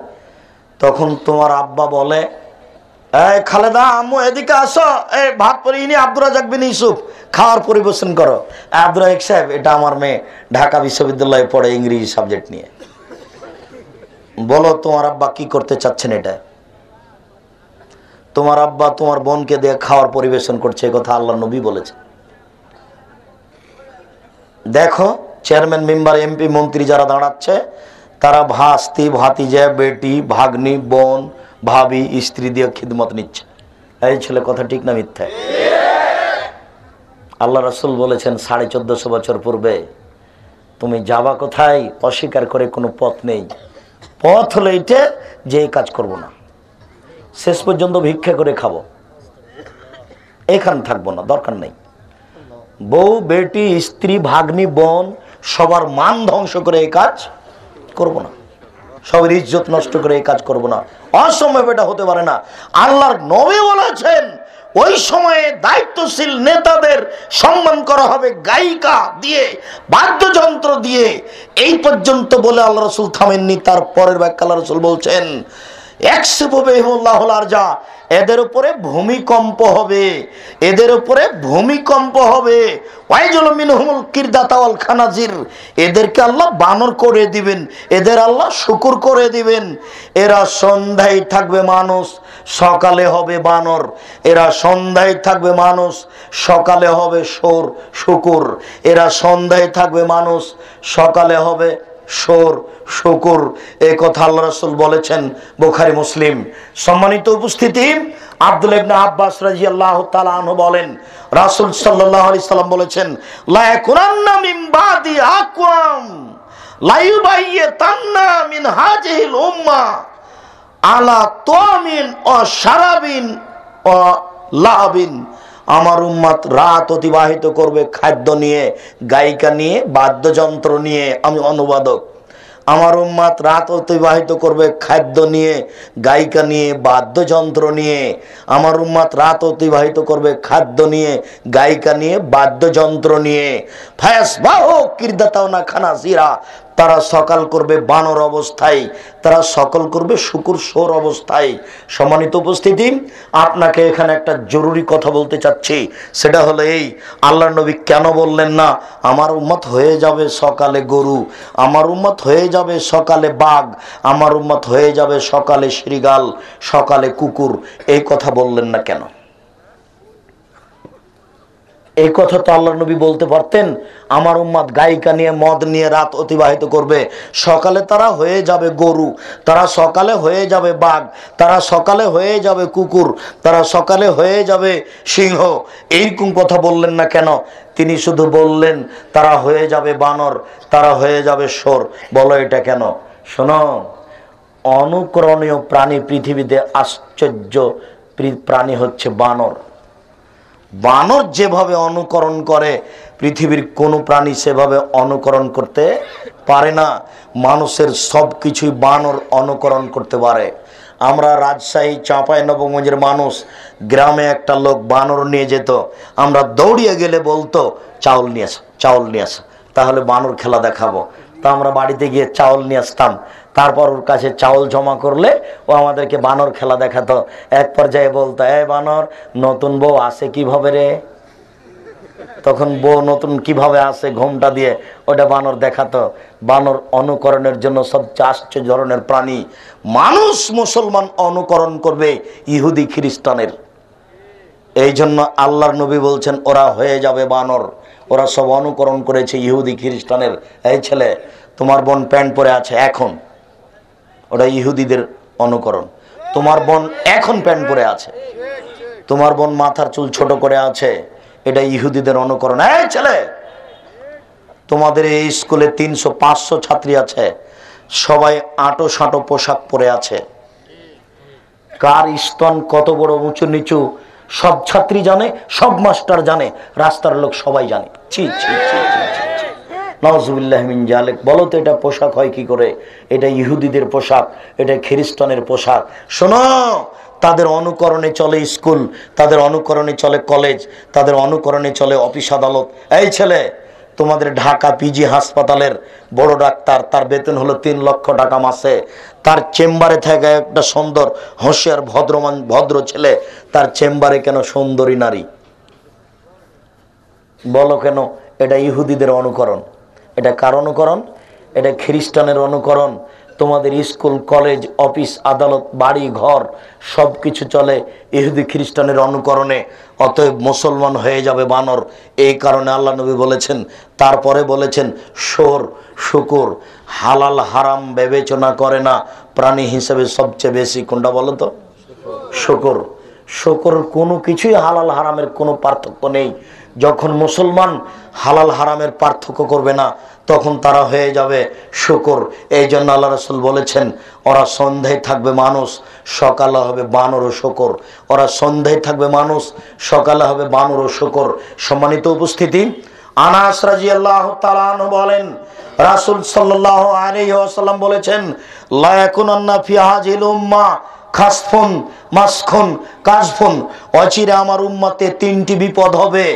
তখন তোমার আব্বা বলে, এই খালেদা আম্মু এদিকে আসো, এই ভাত পরিয়ে আব্দুর রাজাক বিন ইউসুফ খাওয়ার পরিবেশন করো। আব্দুর রাজাক সাহেব, এটা আমার মেয়ে ঢাকা বিশ্ববিদ্যালয়ে পড়ে ইংরেজি সাবজেক্ট নিয়ে। বলো তোমার আব্বা কি করতে চাচ্ছেন? এটা তোমার আব্বা তোমার বোনকে দিয়ে খাওয়ার পরিবেশন করছে, এই কথা আল্লাহ নবী বলেছে। দেখো চেয়ারম্যান মেম্বার এমপি মন্ত্রী যারা দাঁড়াচ্ছে তারা ভাস্তি ভাতিজা বেটি ভাগ্নি বোন ভাবি স্ত্রী দিয়ে খিদমত নিচ্ছে। এই ছেলে কথা ঠিক না মিথ্যা? আল্লাহ রাসূল বলেছেন 1450 বছর পূর্বে, তুমি যাবা কোথায়? অস্বীকার করে কোনো পথ নেই। পথ হলো এটা যে এই কাজ করব না, শেষ পর্যন্ত ভিক্ষা করে খাবো, এখানে থাকবো না, দরকার নেই। বউ বেটি স্ত্রী ভাগ্নি বোন সবার মান ধ্বংস করে এই কাজ করব না, সবার ইজ্জত নষ্ট করে এই কাজ করব না। অসম্ভব, এটা হতে পারে না। আল্লাহর নবী বলেছেন ওই সময়ে দায়িত্বশীল নেতাদের সম্মান করা হবে গায়িকা দিয়ে, বাদ্যযন্ত্র দিয়ে। এই পর্যন্ত বলে আল্লাহ রাসূল থামেননি। তার পরের বাক্যে আল্লাহ রাসূল বলছেন, এদের উপরে ভূমিকম্প হবে, এদের উপরে ভূমিকম্প হবে। এদেরকে আল্লাহ বানর করে দিবেন, এদের আল্লাহ শুকুর করে দিবেন। এরা সন্ধ্যায় থাকবে মানুষ, সকালে হবে বানর। এরা সন্ধ্যায় থাকবে মানুষ, সকালে হবে শুকুর। এরা সন্ধ্যায় থাকবে মানুষ, সকালে হবে শুকুর। এই কথা আল্লাহ রাসূল বলেছেন, বুখারী মুসলিম। সম্মানিত উপস্থিতি, আব্দুল্লাহ ইবনে আব্বাস রাদিয়াল্লাহু তাআলা আনহু বলেন, রাসূল সাল্লাল্লাহু আলাইহি সাল্লাম বলেছেন, লা ইয়াকুনান্না মিন বাদি আকওয়াম লা ইউবাইয়াতান্না মিন হাযিহিল উম্মাহ আলা তামিন ওয়া শারাবিন ওয়া লাবিন। আমার উম্মত রাত অতিবাহিত করবে খাদ্য নিয়ে, গায়িকা নিয়ে, বাদ্যযন্ত্র নিয়ে। আমি অনুবাদক। আমার উম্মত রাত অতিবাহিত করবে খাদ্য নিয়ে, গায়িকা নিয়ে, বাদ্যযন্ত্র নিয়ে। আমার উম্মত রাত অতিবাহিত করবে খাদ্য নিয়ে, গায়িকা নিয়ে, বাদ্যযন্ত্র নিয়ে। ফায়াসবাহু কিরদাতাওনা খানাসিরা, তারা সকাল করবে বানর অবস্থায়, তারা সকাল করবে শুকুর সোর অবস্থায়। সম্মানিত উপস্থিতি, আপনাকে এখানে একটা জরুরি কথা বলতে চাচ্ছি। সেটা হলো এই, আল্লাহর নবী কেন বললেন না আমার উম্মত হয়ে যাবে সকালে গরু, আমার উম্মত হয়ে যাবে সকালে বাঘ, আমার উম্মত হয়ে যাবে সকালে শৃগাল, সকালে কুকুর? এই কথা বললেন না কেন? এই কথা তো আল্লাহর নবী বলতে পারতেন, আমার উম্মত গায়িকা নিয়ে মদ নিয়ে রাত অতিবাহিত করবে, সকালে তারা হয়ে যাবে গরু, তারা সকালে হয়ে যাবে বাঘ, তারা সকালে হয়ে যাবে কুকুর, তারা সকালে হয়ে যাবে সিংহ। এইরকম কথা বললেন না কেন? তিনি শুধু বললেন তারা হয়ে যাবে বানর, তারা হয়ে যাবে শোর। বলো এটা কেন? শোনো, অনুকরণীয় প্রাণী পৃথিবীতে আশ্চর্য প্রাণী হচ্ছে বানর। বানর যেভাবে অনুকরণ করে পৃথিবীর কোনো প্রাণী সেভাবে অনুকরণ করতে পারে না। মানুষের সব কিছুই বানর অনুকরণ করতে পারে। আমরা রাজশাহী চাঁপাইনবাবগঞ্জের মানুষ, গ্রামে একটা লোক বানর নিয়ে যেত, আমরা দৌড়িয়ে গেলে বলতো চাউল নিয়ে আসো, চাউল নিয়ে আসো, তাহলে বানর খেলা দেখাবো। তা আমরা বাড়িতে গিয়ে চাউল নিয়ে আসতাম, তারপর ওর কাছে চাউল জমা করলে ও আমাদেরকে বানর খেলা দেখাতো। এক পর্যায়ে বলতো, এই বানর নতুন বউ আসে কিভাবে রে? তখন বউ নতুন কিভাবে আসে ঘোমটা দিয়ে, ওটা বানর দেখাতো। বানর অনুকরণের জন্য সবচেয়ে আশ্চর্য ধরনের প্রাণী। মানুষ মুসলমান অনুকরণ করবে ইহুদি খ্রিস্টানের। এই জন্য আল্লাহর নবী বলছেন ওরা হয়ে যাবে বানর, ওরা সব অনুকরণ করেছে ইহুদি খ্রিস্টানের। এই ছেলে, তোমার বোন প্যান্ট পরে আছে এখন, ওটা ইহুদিদের অনুকরণ। তোমার বোন এখন প্যান্ট পরে আছে, তোমার বোন মাথার চুল ছোট করে আছে, এটা ইহুদিদের অনুকরণ। এই ছেলে, তোমাদের এই স্কুলে 300-500 ছাত্রী আছে, সবাই আঁটো সাঁটো পোশাক পরে আছে। কার স্তন কত বড় উঁচু নিচু সব ছাত্রী জানে, সব মাস্টার জানে, রাস্তার লোক সবাই জানে। ছি ছি ছি ছি ছি। নাউজুবিল্লাহ মিন জালিক। বলো তো এটা পোশাক হয় কি করে? এটা ইহুদিদের পোশাক, এটা খ্রিস্টানের পোশাক। শোনো, তাদের অনুকরণে চলে স্কুল, তাদের অনুকরণে চলে কলেজ, তাদের অনুকরণে চলে অফিস আদালত। এই ছেলে, তোমাদের ঢাকা পিজি হাসপাতালের বড় ডাক্তার, তার বেতন হলো 3 লক্ষ টাকা মাসে। তার চেম্বারে থাকে একটা সুন্দর হোশিয়ার ভদ্র ছেলে, তার চেম্বারে কেন সুন্দরী নারী? বলো কেন? এটা ইহুদিদের অনুকরণ। এটা কার অনুকরণ? এটা খ্রিস্টানের অনুকরণ। তোমাদের স্কুল, কলেজ, অফিস, আদালত, বাড়ি ঘর সবকিছু চলে ইহুদি খ্রিস্টানের অনুকরণে। অতএব মুসলমান হয়ে যাবে বানর। এই কারণে আল্লাহ নবী বলেছেন, তারপরে বলেছেন, শুকুর হালাল হারাম বিবেচনা করে না, প্রাণী হিসেবে সবচেয়ে বেশি কোনটা বলো তো? শুকুর। শুকুর কোনো কিছুই হালাল হারামের কোনো পার্থক্য নেই। যখন মুসলমান হালাল হারামের পার্থক্য করবে না, তখন তারা হয়ে যাবে শুকর। এই জন্য আল্লাহ রাসূল বলেছেন, ওরা সন্ধ্যায় থাকবে মানুষ, সকালে হবে বানর ও শুকর। ওরা সন্ধ্যায় থাকবে মানুষ, সকালে হবে বানর ও শুকর। সম্মানিত উপস্থিতি, আনাস রাদিয়াল্লাহু তাআলা আনহু বলেন, রাসূল সাল্লাল্লাহু আলাইহি ওয়াসাল্লাম বলেছেন, লা ইয়াকুনান্না ফি হাযিল উম্মাহ খাসফুন মাসখুন কাজফুন। অচিরে আমার উম্মতে 3টি বিপদ হবে।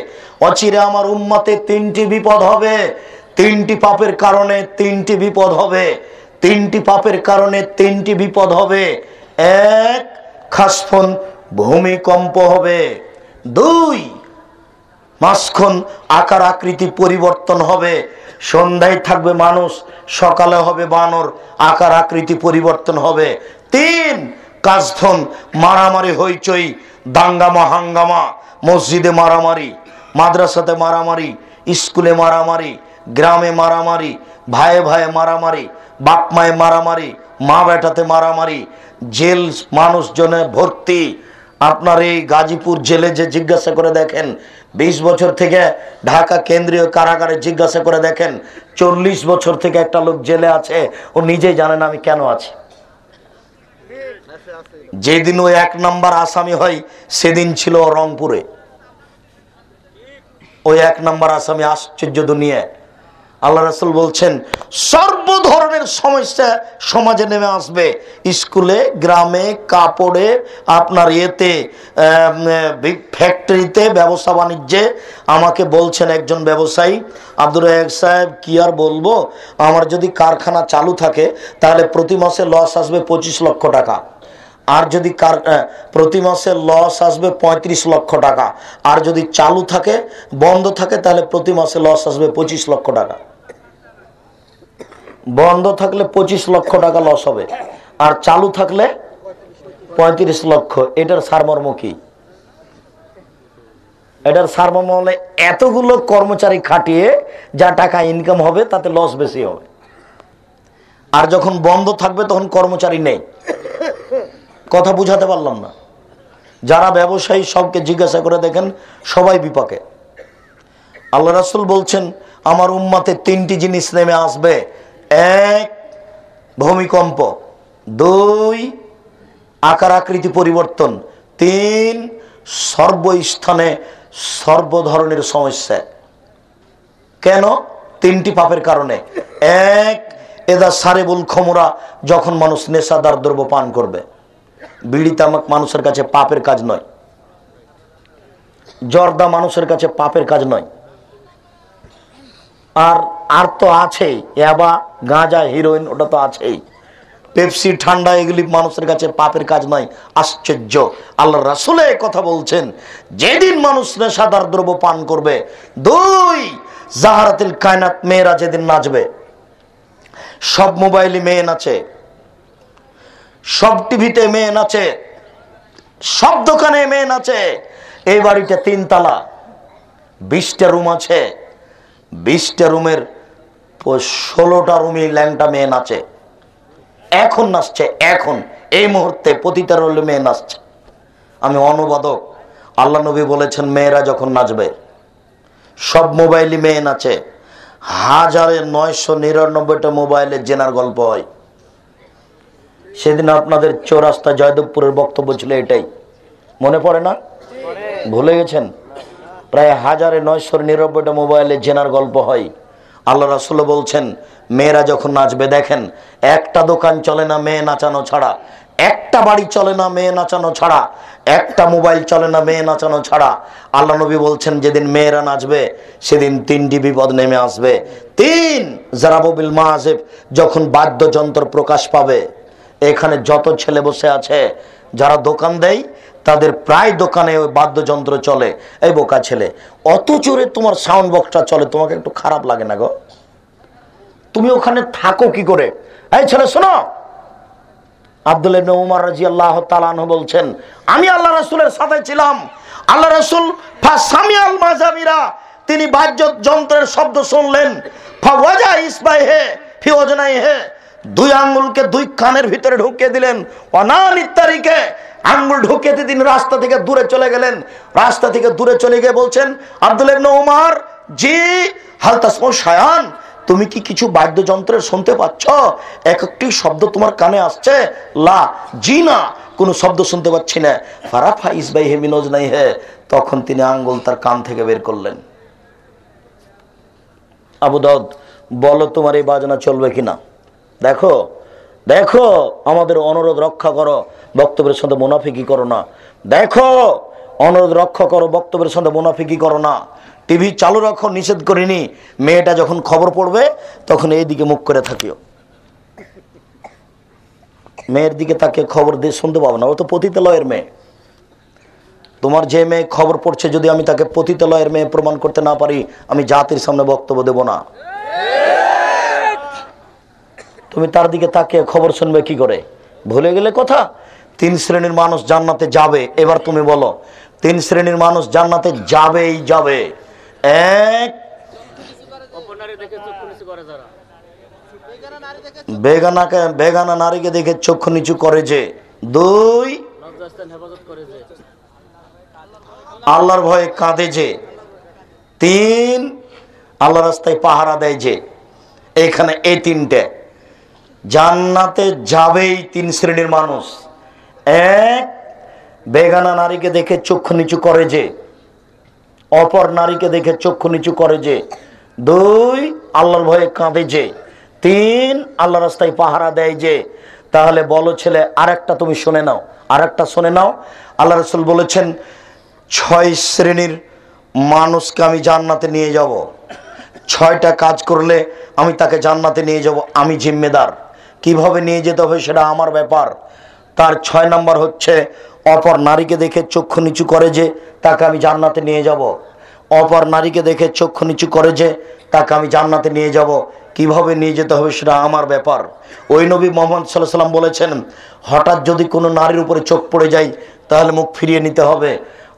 অচিরে আমার উম্মতে 3টি বিপদ হবে। 3টি পাপের কারণে 3টি বিপদ হবে। 3টি পাপের কারণে 3টি বিপদ হবে। 1, খাসফুন ভূমিকম্প হবে। 2, মাসখুন আকার আকৃতি পরিবর্তন হবে। সন্ধ্যায় থাকবে মানুষ, সকালে হবে বানর, আকার আকৃতি পরিবর্তন হবে। 3, কাজফুন মারামারি হইচই, দাঙ্গামা হাঙ্গামা, মসজিদে মারামারি, মাদ্রাসাতে মারামারি, স্কুলে মারামারি, গ্রামে মারামারি, ভাইয়ে ভাইয়ে মারামারি, বাপ মায়ে মারামারি, মা বেটাতে মারামারি, জেল মানুষজনে ভর্তি। আপনার এই গাজীপুর জেলে যে জিজ্ঞাসা করে দেখেন, 20 বছর থেকে ঢাকা কেন্দ্রীয় কারাগারে জিজ্ঞাসা করে দেখেন, 40 বছর থেকে একটা লোক জেলে আছে, ও নিজেই জানে না আমি কেন আছি। যেদিন ও 1 নম্বর আসামি হয়, সেদিন ছিল রংপুরে। ওই 1 নম্বর আসামি। আশ্চর্য দুনিয়া। আল্লাহ রাসূল বলছেন, সর্ব ধরনের সমস্যা সমাজে নেমে আসবে। স্কুলে, গ্রামে, কাপড়ে, আপনার ইয়েতে, ফ্যাক্টরিতে, ব্যবসা বাণিজ্যে। আমাকে বলছেন একজন ব্যবসায়ী, আব্দুর রাজ্জাক সাহেব, কি আর বলবো, আমার যদি কারখানা চালু থাকে তাহলে প্রতি মাসে লস আসবে 25 লক্ষ টাকা। আর যদি প্রতি মাসে লস আসবে 35 লক্ষ টাকা। আর যদি চালু থাকে, বন্ধ থাকে, তাহলে প্রতি মাসে লস আসবে 25 লক্ষ টাকা। বন্ধ থাকলে 25 লক্ষ টাকা লস হবে, আর চালু থাকলে 35 লক্ষ। এটার সারমর্ম কি? এটার সারমর্ম হলে এতগুলো কর্মচারী খাটিয়ে যা টাকা ইনকাম হবে তাতে লস বেশি হবে। আর যখন বন্ধ থাকবে তখন কর্মচারী নেই। কথা বুঝাতে পারলাম না? যারা ব্যবসায়ী সবকে জিজ্ঞাসা করে দেখেন, সবাই বিপাকে। আল্লাহ রাসূল বলছেন, আমার উম্মতে 3টি জিনিস নেমে আসবে। 1, ভূমিকম্প। 2, আকার আকৃতি পরিবর্তন। 3, সর্বস্থানে সর্ব ধরনের সমস্যা। কেন? 3টি পাপের কারণে। 1, এদা সারেবুল খমরা, যখন মানুষ নেশাদার দ্রব্য পান করবে। বিড়ি তামাক মানুষের কাছে পাপের কাজ নয়। জর্দা মানুষের কাছে পাপের কাজ নয়। আর তো আছেই ইয়াবা, গাঁজা, হিরোইন, ওটা তো আছেই। পেপসি, ঠান্ডা, এগুলি মানুষের কাছে পাপের কাজ নয়। আশ্চর্য! আল্লাহ রাসূল কথা বলছেন, যেদিন মানুষ নেশাদার দ্রব্য পান করবে। 2, জাহারাতুল কায়নাত, মেয়েরা যেদিন নাচবে। সব মোবাইলে মেয়ে নাচে, সব টিভিতে মেয়ে নাচে, সব দোকানে মেয়ে নাচে। এই বাড়িটা 3 তলা, 20টা রুম আছে। 20টা রুমের 16টা রুমে ল্যাংটা মেয়ে নাচে। এখন নাচছে, এখন এই মুহূর্তে প্রতিটা রুমে মেয়ে নাচছে। আমি অনুবাদক। আল্লাহ নবী বলেছেন, মেয়েরা যখন নাচবে, সব মোবাইলে মেয়ে নাচে। 1999টা মোবাইলে জেনার গল্প হয়। সেদিন আপনাদের চৌরাস্তা জয়দেবপুরের বক্তব্য ছিল এটাই, মনে পড়ে না? ভুলে গেছেন? প্রায় 1999টা মোবাইলে জেনার গল্প হয়। আল্লাহ রাসূল বলছেন মেয়েরা যখন নাচবে, দেখেন একটা দোকান চলে না মেয়ে নাচানো ছাড়া, একটা বাড়ি চলে না মেয়ে নাচানো ছাড়া, একটা মোবাইল চলে না মেয়ে নাচানো ছাড়া। আল্লাহ নবী বলছেন যেদিন মেয়েরা নাচবে সেদিন তিনটি বিপদ নেমে আসবে। তিন, জারাবুল মাযিব, যখন বাদ্যযন্ত্র প্রকাশ পাবে। এখানে যত ছেলে বসে আছে যারা দোকান দেয় তাদের প্রায় দোকানে ওই বাদ্যযন্ত্র চলে। এই বোকা ছেলে, অত জোরে তোমার সাউন্ড বক্সটা চলে, তোমাকে একটু খারাপ লাগে না গো? তুমি ওখানে থাকো কি করে? এই ছেলে শোনো, আব্দুল্লাহ ইবনে উমর রাদিয়াল্লাহু তাআলা আনহু বলছেন আমি আল্লাহ রাসূলের সাথে ছিলাম। আল্লাহ রাসূল ফাসামিয়াল মাযামিরা, তিনি বাদ্যযন্ত্রের শব্দ শুনলেন। ফাওয়াজা ইসবাইহে ফি ওজনাইহে, দুই আঙ্গুলকে দুই কানের ভিতরে ঢুকিয়ে দিলেন। অনানিত তারিকে, আঙ্গুল ঢুকিয়ে দিয়ে তিনি রাস্তা থেকে দূরে চলে গেলেন। রাস্তা থেকে দূরে চলে গিয়ে বলছেন আব্দুল্লাহ ইবনে উমর, জি হাল তাসমু শায়ান, তুমি কি কিছু বাদ্যযন্ত্রের শুনতে পাচ্ছ? এক একটি শব্দ তোমার কানে আসছে? লা, জি না, কোনো শব্দ শুনতে পাচ্ছি না। ফারাফা ইসবাইহি মিন ওজনাইহি, তখন তিনি আঙ্গুল তার কান থেকে বের করলেন। আবু দাউদ, বলো তোমার এই বাজনা চলবে কিনা? দেখো দেখো, আমাদের অনুরোধ রক্ষা করো, বক্তব্যের সাথে মুনাফিকি করো না। দেখো, অনুরোধ রক্ষা করো, বক্তব্যের সাথে মুনাফিকি করো না। টিভি চালু রাখো, নিষেধ করিনি। মেয়েটা যখন খবর পড়বে তখন এই দিকে মুখ করে থাকিও, মেয়ের দিকে তাকে খবর দিয়ে শুনতে পাবো না, ও তো পতিতালয়ের মেয়ে। তোমার যে মেয়ে খবর পড়ছে যদি আমি তাকে পতিতালয়ের মেয়ে প্রমাণ করতে না পারি, আমি জাতির সামনে বক্তব্য দেব না। তুমি তার দিকে তাকিয়ে খবর শুনবে কি করে? ভুলে গেলে কথা? তিন শ্রেণীর মানুষ জান্নাতে যাবে। এবার তুমি বলো, তিন শ্রেণীর মানুষ জান্নাতে যাবেই যাবে। এক, বেগানা নারীকে দেখে চক্ষু নিচু করে যে। দুই, আল্লাহর ভয়ে কাঁদে যে। তিন, আল্লাহ রাস্তায় পাহারা দেয় যে। এখানে এই তিনটে জান্নাতে যাবেই তিন শ্রেণীর মানুষ। এক, বেগানা নারীকে দেখে চক্ষু নিচু করে যে, অপর নারীকে দেখে চক্ষু নিচু করে যে। দুই, আল্লাহর ভয়ে কাঁদে যে। তিন, আল্লাহ রাস্তায় পাহারা দেয় যে। তাহলে বলো ছেলে, আরেকটা তুমি শুনে নাও, আরেকটা শুনে নাও। আল্লাহ রাসূল বলেছেন 6 শ্রেণীর মানুষকে আমি জান্নাতে নিয়ে যাব। 6টা কাজ করলে আমি তাকে জান্নাতে নিয়ে যাব, আমি জিম্মেদার। কিভাবে নিয়ে যেতে হবে সেটা আমার ব্যাপার। তার 6 নম্বর হচ্ছে, অপর নারীকে দেখে চক্ষু নিচু করে যে, তাকে আমি জান্নাতে নিয়ে যাব। অপর নারীকে দেখে চক্ষু নিচু করে যে, তাকে আমি জান্নাতে নিয়ে যাব। কিভাবে নিয়ে যেতে হবে সেটা আমার ব্যাপার। ওই নবী মুহাম্মদ সাল্লাল্লাহু আলাইহি ওয়াসাল্লাম বলেছেন, হঠাৎ যদি কোনো নারীর উপরে চোখ পড়ে যায় তাহলে মুখ ফিরিয়ে নিতে হবে।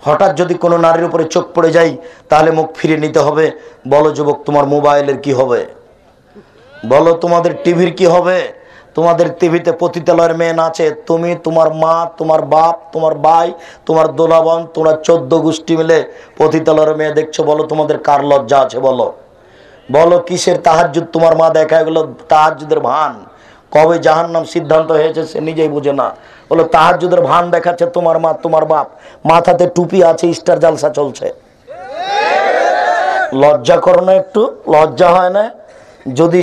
হঠাৎ যদি কোনো নারীর উপরে চোখ পড়ে যায় তাহলে মুখ ফিরিয়ে নিতে হবে। বলো যুবক, তোমার মোবাইলের কি হবে? বলো তোমাদের টিভির কি হবে? তোমাদের টিভিতে পতিতালয়ের মেয়ে নাচে, তুমি, তোমার মা, তোমার বাপ, তোমার ভাই, তোমার দোলাবন, তোমরা 14 গোষ্ঠী মিলে পতিতালয়ের মেয়ে দেখছো। বলো তোমাদের কার লজ্জা আছে? বলো বলো কিসের তাহাজ্জুদ তোমার মা দেখায়? গেলো তাহাজ্জুদের ভান। কবে জাহান্নাম সিদ্ধান্ত হয়েছে সে নিজেই বুঝে না। বলো তাহাজ্জুদের ভান দেখাচ্ছে তোমার মা, তোমার বাপ, মাথাতে টুপি আছে, স্টার জালসা চলছে। লজ্জা করো না? একটু লজ্জা হয় না? যদি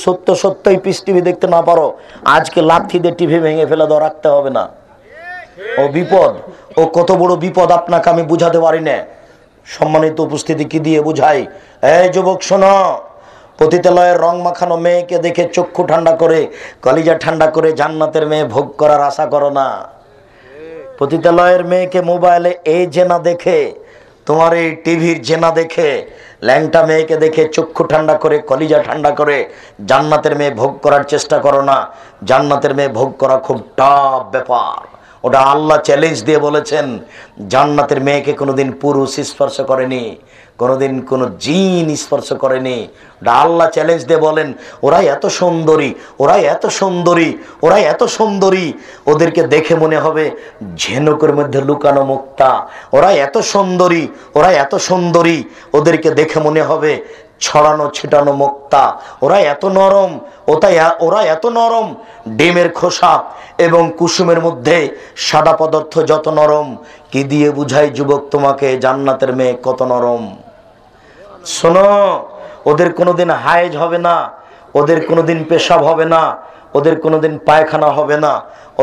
সত্য সত্যই পিস টিভি দেখতে না পারো, আজকে লাথি দিয়ে টিভি ভেঙে ফেলে দাও, রাখতে হবে না। ও বিপদ, ও কত বড় বিপদ আপনাকে আমি বুঝাতে পারি না। সম্মানিত উপস্থিতি কি দিয়ে বুঝাই? এই যুবক শোনো, পতিতালয়ের রং মাখানো মেয়েকে দেখে চক্ষু ঠান্ডা করে, কলিজা ঠান্ডা করে জান্নাতের মেয়ে ভোগ করার আশা করো না। পতিতালয়ের মেয়েকে মোবাইলে এই জেনা দেখে, তোমার এই টিভির জেনা দেখে, ল্যাংটা মেয়েকে দেখে চক্ষু ঠান্ডা করে, কলিজা ঠান্ডা করে জান্নাতের মেয়ে ভোগ করার চেষ্টা করো না। জান্নাতের মেয়ে ভোগ করা খুব টাফ ব্যাপার। ওটা আল্লাহ চ্যালেঞ্জ দিয়ে বলেছেন, জান্নাতের মেয়েকে কোনোদিন পুরুষ স্পর্শ করেনি, কোনোদিন কোনো জিন স্পর্শ করেনি। ওটা আল্লাহ চ্যালেঞ্জ দিয়ে বলেন, ওরা এত সুন্দরী, ওরা এত সুন্দরী, ওরা এত সুন্দরী, ওদেরকে দেখে মনে হবে ঝিনুকের মধ্যে লুকানো মুক্তা। ওরা এত সুন্দরী, ওরা এত সুন্দরী, ওদেরকে দেখে মনে হবে ছড়ানো ছিটানো মুক্তা। ওরা এত নরম, ওরা এত নরম, ডিমের খোসা এবং কুসুমের মধ্যে সাদা পদার্থ যত নরম। কি দিয়ে বুঝাই যুবক তোমাকে জান্নাতের মেয়ে কত নরম? শোনো, ওদের কোনোদিন হায়েজ হবে না, ওদের কোনোদিন পেশাব হবে না, ওদের কোনোদিন পায়খানা হবে না,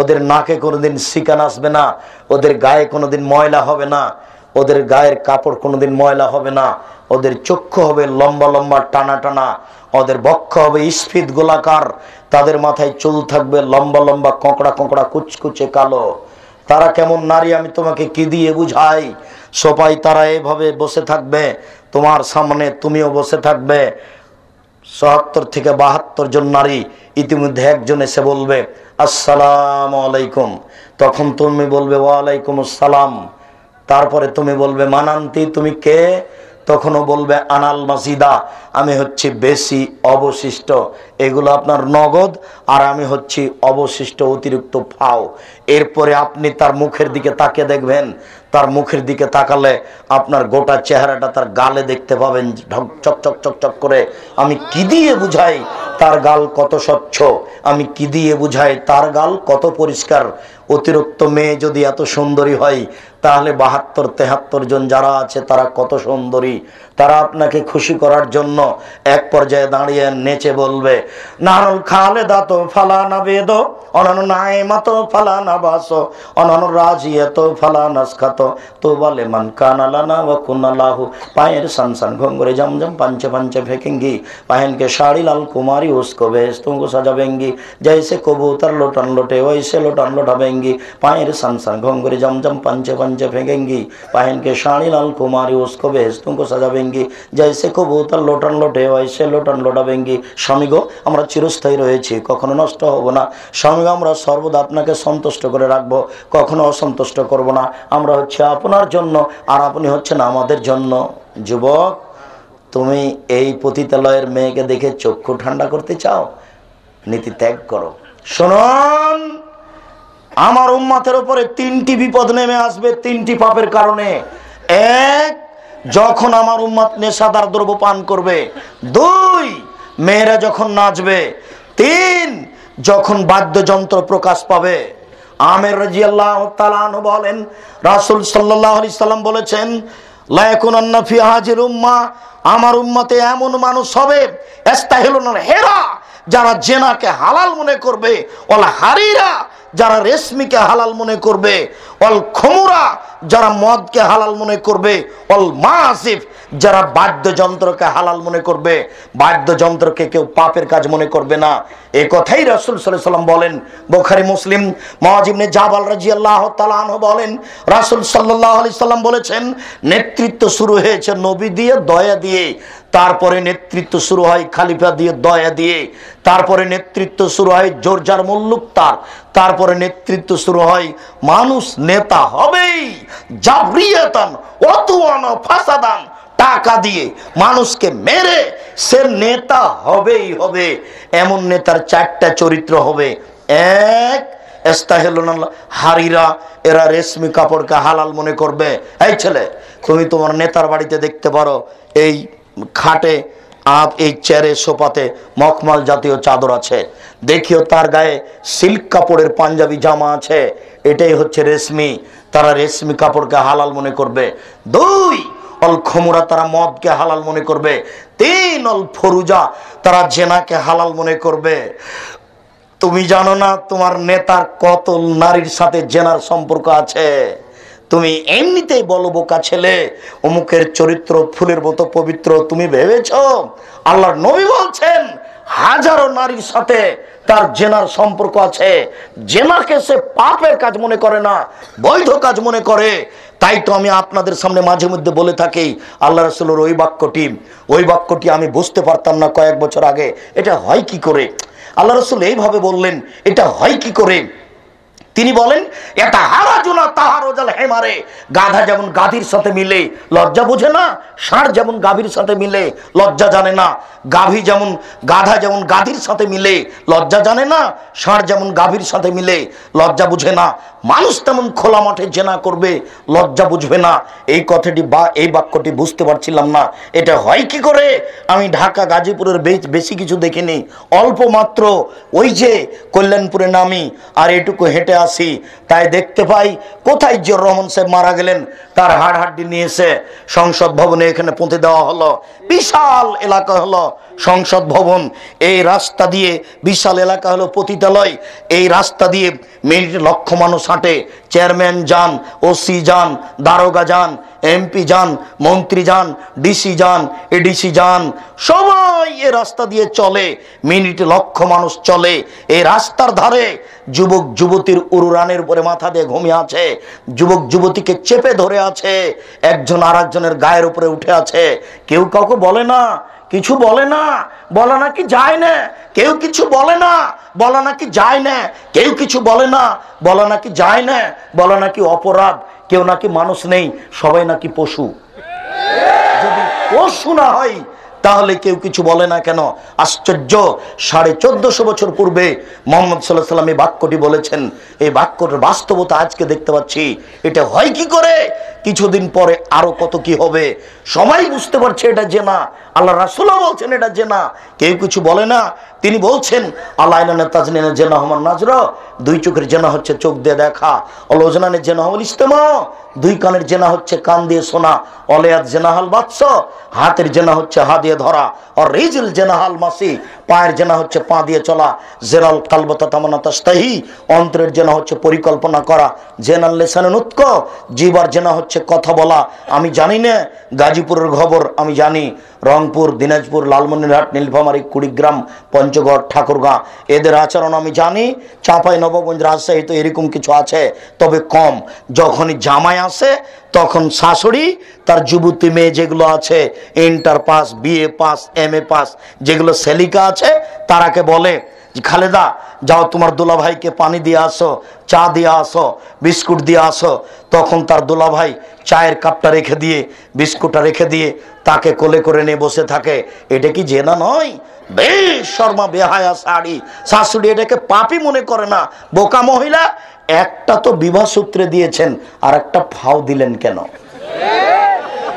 ওদের নাকে কোনোদিন সিকান আসবে না, ওদের গায়ে কোনোদিন ময়লা হবে না, ওদের গায়ের কাপড় কোনোদিন ময়লা হবে না, ওদের চক্ষু হবে লম্বা লম্বা টানা টানা, ওদের বক্ষ হবে স্ফীত গোলাকার, তাদের মাথায় চুল থাকবে লম্বা লম্বা কোঁকড়া কোঁকড়া কুচকুচে কালো। তারা কেমন নারী আমি তোমাকে কি দিয়ে বুঝাই? সোপাই তারা এভাবে বসে থাকবে তোমার সামনে, তুমিও বসে থাকবে। ৭০ থেকে ৭২ জন নারী, ইতিমধ্যে একজন এসে বলবে আসসালামু আলাইকুম, তখন তুমি বলবে ওয়ালাইকুম আসসালাম। তারপরে তুমি বলবে মানান্তি, তুমি কে? তখনও বলবে আনাল মাসিদা, আমি হচ্ছি বেশি অবশিষ্ট, এগুলো আপনার নগদ, আর আমি হচ্ছি অবশিষ্ট অতিরিক্ত ফাও। এরপরে আপনি তার মুখের দিকে তাকিয়ে দেখবেন, তার মুখের দিকে তাকালে আপনার গোটা চেহারাটা তার গালে দেখতে পাবেন চকচক চকচক করে। আমি কি দিয়ে বুঝাই তার গাল কত স্বচ্ছ, আমি কি দিয়ে বুঝাই তার গাল কত পরিষ্কার। অতিরিক্ত মেয়ে যদি এত সুন্দরী হয়, তাহলে ৭২-৭৩ জন যারা আছে তারা কত সুন্দরী। তারা আপনাকে খুশি করার জন্য এক পর্যায়ে দাঁড়িয়ে নেচে বলবে নানুল খালেদা তো ফালানা বেদ, অনানু নাইমা তো ফালানা বাস, অনানু রাজিয়া তো ফালানা খাত, তো বলে মান কানালানা ওয়া কুনালাহু, পায়ের সানসান ঘঙ্গরে জমজম পাঞ্চে পাঞ্চে ফেকেंगी, पहन के साड़ी लाल कुमारी उसको बेच तुमको सजावेंगी, जैसे कबूतर लोटन लोटे वैसे लोटन लोटावेंगी, पायर सन सन घोंगरे जमजम पंचे पंचे फेंकेंगी, पहन के साड़ी लाल कुमारी उसको बेच तुमको सजावेंगी, जैसे कबूतर लोटन लोटे वैसे लोटन लोटावेंगी। স্বামী গো, আমরা চিরস্থায়ী রয়েছি, কখনো নষ্ট হব না। স্বামী গো, আমরা সর্বদা আপনাকে সন্তুষ্ট করে রাখবো, কখনো অসন্তুষ্ট করব না। আমরা হচ্ছে আপনার জন্য, আর আপনি হচ্ছেন আমাদের জন্য। যুবক, তুমি এই পতিতালয়ের মেয়েকে দেখে চক্ষু ঠান্ডা করতে চাও? নীতি ত্যাগ করো। শুনুন, আমার উম্মতের উপরে 3টি বিপদ নেমে আসবে 3টি পাপের কারণে। 1, যখন আমার উম্মত নেশাদার দ্রব্য পান করবে। 2, মেয়েরা যখন নাচবে। 3, যখন বাদ্যযন্ত্র প্রকাশ পাবে। আমের রাদিয়াল্লাহু তাআলা আনহু বলেন, রাসূল সাল্লাল্লাহু আলাইহি সাল্লাম বলেছেন, লা ইয়াকুনান্না ফি হাজিল উম্মাহ, আমার উম্মতে এমন মানুষ হবে ইস্তাহিলুল হেরা, যারা জেনাকে হালাল মনে করবে, ওয়াল হারিরা, যারা রেশমিকে হালাল মনে করবে, ওয়াল খুমুরা, যারা মদকে হালাল মনে করবে, ওয়াল মাসিফ, যারা বাদ্যযন্ত্রকে হালাল মনে করবে। বাদ্যযন্ত্রকে কেউ পাপের কাজ মনে করবে না, এই কথাই রাসূল সাল্লাল্লাহু আলাইহি সাল্লাম বলেন। বুখারী মুসলিম, মুআয ইবনে জাবাল রাদিয়াল্লাহু তাআলা আনহু বলেন, রাসূল সাল্লাল্লাহু আলাইহি সাল্লাম বলেছেন, নেতৃত্ব শুরু হয়েছে নবী দিয়ে, দয়া দিয়ে, তারপরে নেতৃত্ব শুরু হয় খলিফা দিয়ে, দয়া দিয়ে, তারপরে নেতৃত্ব শুরু হয় জোরজার মুল্লুক তার, তারপরে নেতৃত্ব শুরু হয় মানুষ নেতা হবেই, জাবরিয়াতান ওয়াতুয়ানা ফাসাদান, টাকা দিয়ে মানুষকে মেরে সে নেতা হবেই হবে। এমন নেতার 4টা চরিত্র হবে। 1, ইস্তাহিলুল হারিরা, এরা রেশমি কাপড়কে হালাল মনে করবে। এই ছেলে, তুমি তোমার নেতার বাড়িতে দেখতে পারো এই খাটে এই চেয়ারে সোফাতে মখমল জাতীয় চাদর আছে, দেখিও তার গায়ে সিল্ক কাপড়ের পাঞ্জাবি জামা আছে, এটাই হচ্ছে রেশমি। তারা রেশমি কাপড়কে হালাল মনে করবে। 2, অল খমুরা, তারা মদকে হালাল মনে করবে। 3, অল ফরুজা, তারা জেনাকে হালাল মনে করবে। তুমি জানো না তোমার নেতার কত নারীর সাথে জেনার সম্পর্ক আছে? তুমি এমনিতেই বলো বোকা ছেলে, অমুকের চরিত্র ফুলের মতো পবিত্র, তুমি ভেবেছো? আল্লাহর নবী বলছেন, হাজারো নারীর সাথে তার জেনার সম্পর্ক আছে। জেনাকে সে পাপের কাজ মনে করে না, বৈধ কাজ মনে করে। তাই তো আমি আপনাদের সামনে মাঝে মধ্যে বলে থাকি, আল্লাহ রাসূলের ওই বাক্যটি আমি বুঝতে পারতাম না কয়েক বছর আগে। এটা হয় কি করে? আল্লাহ রাসূল এইভাবে বললেন, এটা হয় কি করে? তিনি বলেন, এটা হারাজুনা তাহারুজাল হেমারে, গাধা যেমন গাভীর সাথে মিলে লজ্জা বোঝে না, ষাঁড় যেমন গাভীর সাথে মিলে লজ্জা জানে না, গাধা যেমন গাধীর সাথে মিলে লজ্জা জানে না, ষাঁড় যেমন গাভীর সাথে মিলে লজ্জা বুঝে না, মানুষ তেমন খোলা মাঠে জেনা করবে, লজ্জা বুঝবে না। এই কথাটি বা এই বাক্যটি বুঝতে পারছিলাম না, এটা হয় কি করে? আমি ঢাকা গাজীপুরের বেশি কিছু দেখিনি, অল্প মাত্র ওই যে কল্যাণপুরে নামি আর এটুকু হেঁটে আসি, তাই দেখতে পাই কোথায় জিয়র রহমান সাহেব মারা গেলেন, তার হাড় হাড্ডি নিয়ে এসে সংসদ ভবনে এখানে পুঁতে দেওয়া হলো। বিশাল এলাকা হলো সংসদ ভবন, এই রাস্তা দিয়ে বিশাল এলাকা হলো পতিতালয়। এই রাস্তা দিয়ে মিনিটে লক্ষ মানুষ হাঁটে। চেয়ারম্যান যান, ওসি যান, দারোগা যান, এমপি যান, মন্ত্রী যান, ডিসি যান, এডিসি যান, সবাই এ রাস্তা দিয়ে চলে। মিনিটে লক্ষ মানুষ চলে। এই রাস্তার ধারে যুবক যুবতীর উড়ানের উপরে মাথা দিয়ে ঘুমিয়ে আছে, যুবক যুবতীকে চেপে ধরে আছে, একজন আর একজনের গায়ের উপরে উঠে আছে। কেউ কাউকে বলে না, কিছু বলে না, বলা নাকি যায় না, কেউ কিছু বলে না, বলা নাকি যায় না, কেউ কিছু বলে না, বলা নাকি যায় না, বলা নাকি অপরাধ, কেউ নাকি মানুষ নেই, সবাই নাকি পশু। যদি পশু না হয় তাহলে কেউ কিছু বলে না কেন? আশ্চর্য। 1450 বছর পূর্বে মুহাম্মদ সাল্লাল্লাহু আলাইহি ওয়াসাল্লাম এই বাক্যটি বলেছেন। এই বাক্যের বাস্তবতা আজকে দেখতে পাচ্ছি। এটা হয় কি করে? কিছুদিন পরে আরো কত কি হবে সবাই বুঝতে পারছে এটা জেনা। আল্লাহ রাসূলও বলছেন এটা জেনা, কেউ কিছু বলে না। তিনি বলছেন আল্লাহ ইলানা তাজনিনা জেনা হুমান নাজর, দুই চোখের জেনা হচ্ছে চোখ দিয়ে দেখা। অলজনানের জেনা হল ইস্তেমা, দুই কানের জেনা হচ্ছে কান দিয়ে শোনা। অলিয়াত জেনা হাল বাদশ, হাতের জেনা হচ্ছে হাত দিয়ে ধরা। আর রিজিল জেনা হাল মাসি, পায়ের জেনা হচ্ছে পা দিয়ে চলা। জেনাল কালবতা তামান্না তাস্তাহি, অন্তরের জেনা হচ্ছে পরিকল্পনা করা। জেনাল লিসানুন উতক, জিহ্বার জেনা হচ্ছে কথা বলা। আমি জানি না গাজীপুরের খবর, আমি জানি রংপুর, দিনাজপুর, লালমনিরহাট, নীলফামারী, কুড়িগ্রাম, পঞ্চগড়, ঠাকুরগাঁ এদের আচরণ আমি জানি। চাঁপাই নবাবগঞ্জ, রাজশাহী তো এরকম কিছু আছে, তবে কম। যখনই জামাই আসে তখন শাশুড়ি তার যুবতী মেয়ে যেগুলো আছে, inter pass, BA pass, MA pass, যেগুলো সেলিকা আছে, তারাকে বলে খালেদা যাও তোমার দুলাভাইকে পানি দিয়ে আসো, চা দিয়ে আসো, বিস্কুট দিয়ে আসো। তখন তার দুলাভাই চায়ের কাপটা রেখে দিয়ে, বিস্কুটটা রেখে দিয়ে তাকে কোলে করে নিয়ে বসে থাকে। এটা কি জেনা নয়? বেশ শর্মা বেহায়া শাড়ি শাশুড়ি এটাকে পাপি মনে করে না। বোকা মহিলা। একটা তো বিবাহ সূত্রে দিয়েছেন, আর একটা ফাও দিলেন কেন?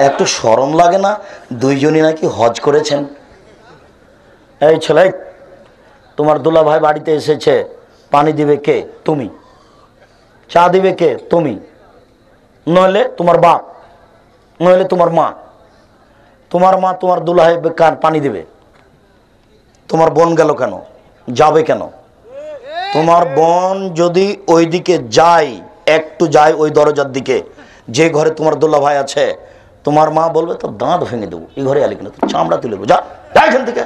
একটু শরম লাগে না? দুইজনই নাকি হজ করেছেন। এই ছেলে, তোমার দুলা ভাই বাড়িতে এসেছে, পানি দিবে কে? তুমি। চা দিবে কে? তুমি। নইলে তোমার বাপ, নইলে তোমার মা। তোমার মা তোমার দুলা ভাই পানি দিবে। তোমার বোন গেল কেন? যাবে কেন? তোমার বোন যদি ওই দিকে যায়, একটু যায় ওই দরজার দিকে, যে ঘরে তোমার দুলা ভাই আছে, তোমার মা বলবে তো দাঁত ভেঙে দেবো, এই ঘরে আলি কিনা তো চামড়া তুলে দেবো, যা যা এখান থেকে।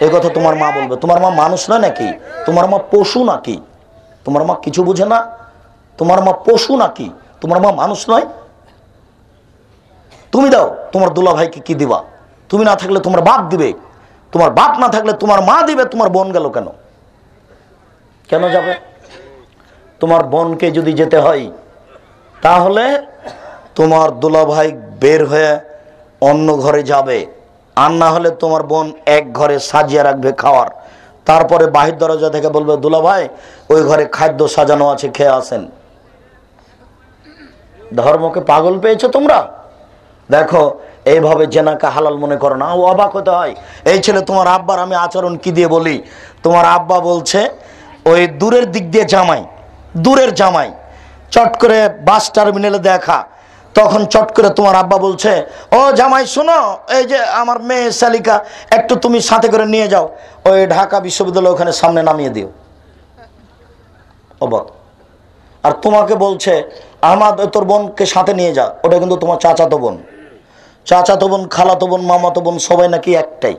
এই কথা তোমার মা বলবে। তোমার মা মানুষ নয় নাকি? তোমার মা পশু নাকি? তোমার মা কিছু বুঝে না? তোমার মা পশু নাকি? তোমার মা মানুষ নয়? তুমি দাও তোমার দুলা ভাইকে কি দিবা? তুমি না থাকলে তোমার বাপ দিবে, তোমার বাপ না থাকলে তোমার মা দিবে। তোমার বোন গেল কেন? কেন যাবে? তোমার বোনকে যদি যেতে হয় তাহলে তোমার দুলাভাই বের হয়ে অন্য ঘরে যাবে, আর না হলে তোমার বোন এক ঘরে সাজিয়ে রাখবে খাওয়ার। তারপরে বাহির দরজা থেকে বলবে দুলাভাই ওই ঘরে খাদ্য সাজানো আছে, খেয়ে আসেন। ধর্মকে পাগল পেয়েছো তোমরা? দেখো এইভাবে জেনাকে হালাল মনে করো না, ও অবাক হতে হয়। এই ছেলে তোমার আব্বার আমি আচরণ কি দিয়ে বলি। তোমার আব্বা বলছে ওই দূরের দিক দিয়ে জামাই, দূরের জামাই চট করে বাস টার্মিনালে দেখা, তখন চট করে তোমার আব্বা বলছে ও জামাই শোনো, এই যে আমার মেয়ে শালিকা একটু তুমি সাথে করে নিয়ে যাও, ওই ঢাকা বিশ্ববিদ্যালয় ওখানে সামনে নামিয়ে দিও। অবাক। আর তোমাকে বলছে আমার তোর বোনকে সাথে নিয়ে যা, ওটা কিন্তু তোমার চাচাতো বোন। চাচাতো বোন, খালাতো বোন, মামাতো বোন সবাই নাকি একটাই।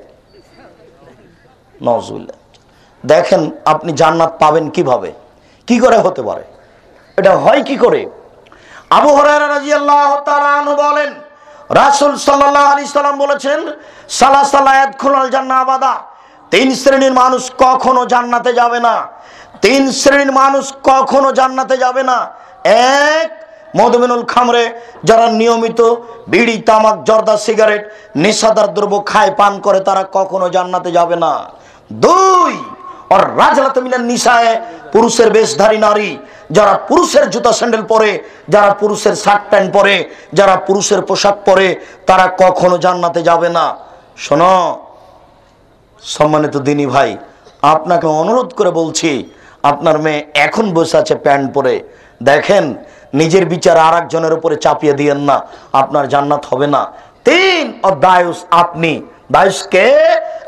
নজরুল্লাহ। দেখেন আপনি জান্নাত পাবেন কিভাবে, কি করে হতে পারে? এটা হয় কি করে? আবু হুরায়রা রাদিয়াল্লাহু তাআলা আনহু বলেন রাসূল সাল্লাল্লাহু আলাইহি সাল্লাম বলেছেন সালাসা লা ইয়াদখুলুল জান্নাহ আবাদা, তিন শ্রেণীর মানুষ কখনো জান্নাতে যাবে না। তিন শ্রেণীর মানুষ কখনো জান্নাতে যাবে না। এক, মদমিনুল খামরে, যারা নিয়মিত বিড়ি, তামাক, জর্দা, সিগারেট, নেশাদার দ্রব্য খায়, পান করে, তারা কখনো জান্নাতে যাবে না। দুই, আর রাজলাতু মিনান নিসায়ে, পুরুষের বেশধারী নারী, যারা পুরুষের জুতা স্যান্ডেল পরে, যারা পুরুষের শার্ট প্যান্ট পরে, যারা পুরুষের পোশাক পরে, তারা কখনো জান্নাতে যাবে না। শোনো সম্মানিত দিনী ভাই, আপনাকে অনুরোধ করে বলছি, আপনার মেয়ে এখন বসে আছে প্যান্ট পরে, দেখেন নিজের বিচার আর একজনের উপরে চাপিয়ে দিয়েন না, আপনার জান্নাত হবে না। 3 দায়ুস, আপনি দায়ুসকে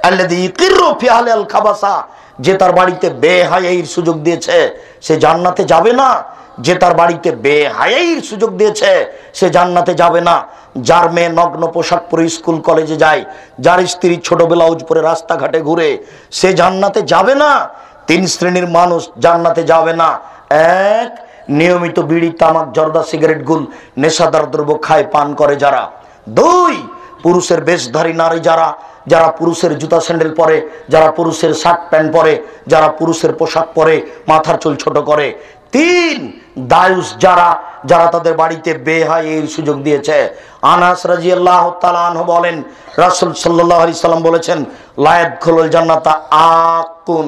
আল্লাযী ইকিরু ফি আহলিল খাবাসা, যে তার বাড়িতে বেহায়াইর সুযোগ দিয়েছে সে জান্নাতে যাবে না। যে তার বাড়িতে বেহায়াইর সুযোগ দিয়েছে সে জান্নাতে যাবে না। যার মেয়ে নগ্ন পোশাক পরে স্কুল কলেজে যায়, যার স্ত্রী ছোট ব্লাউজ পরে রাস্তাঘাটে ঘুরে, সে জান্নাতে যাবে না। 3 শ্রেণীর মানুষ জান্নাতে যাবে না। 1, নিয়মিত বিড়ি তামাক জর্দা সিগারেট গুল নেশাদার দ্রব্য খায় পান করে যারা। 2, পুরুষের বেশধারী নারী যারা, যারা পুরুষের জুতা স্যান্ডেল পরে, যারা পুরুষের শার্ট প্যান্ট পরে, যারা পুরুষের পোশাক পরে মাথার চুল ছোট করে। 3, দায়ুস যারা, যারা তাদের বাড়িতে বেহায়াইর সুযোগ দিয়েছে। আনাস রাদিয়াল্লাহু তাআলা আনহু বলেন, রাসূল সাল্লাল্লাহু আলাইহি সাল্লাম বলেছেন, লা ইয়াদখুলুল জান্নাতা আকুন,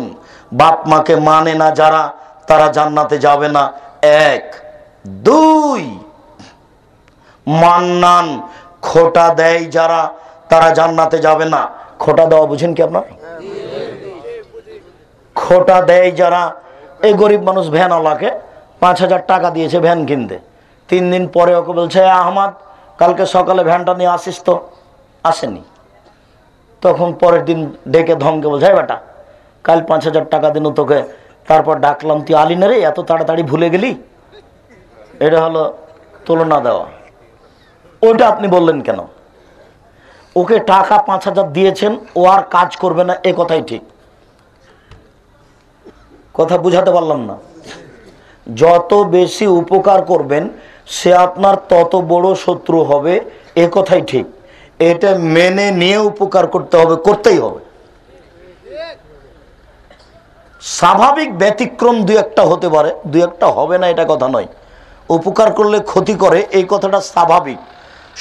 বাপ মাকে মানে না যারা, তারা জান্নাতে যাবে না। 1, 2, মান্নান, খোটা দেয় যারা, তারা জান্নাতে যাবে না। খোটা দেওয়া বুঝেন কি আপনার? খোটা দেয় যারা, এই গরিব মানুষ ভ্যানওয়ালাকে 5,000 টাকা দিয়েছে ভ্যান কিনতে, 3 দিন পরে ওকে বলছে, আহমদ কালকে সকালে ভ্যানটা নিয়ে আসিস তো, আসেনি। তখন পরের দিন ডেকে ধমকে বলছে, বেটা কাল 5,000 টাকা দিন তোকে, তারপর ডাকলাম তুই আলি না রে, এত তাড়াতাড়ি ভুলে গেলি। এটা হলো তুলনা দেওয়া। ওইটা আপনি বললেন কেন? ওকে টাকা 5,000 দিয়েছেন, ও আর কাজ করবে না, এ কথাই ঠিক। কথা বুঝাতে পারলাম না? যত বেশি উপকার করবেন সে আপনার তত বড় শত্রু হবে, এ কথাই ঠিক। এটা মেনে নিয়ে উপকার করতে হবে, করতেই হবে। স্বাভাবিক ব্যতিক্রম 2-1টা হতে পারে, 2-1টা হবে না এটা কথা নয়। উপকার করলে ক্ষতি করে এই কথাটা স্বাভাবিক,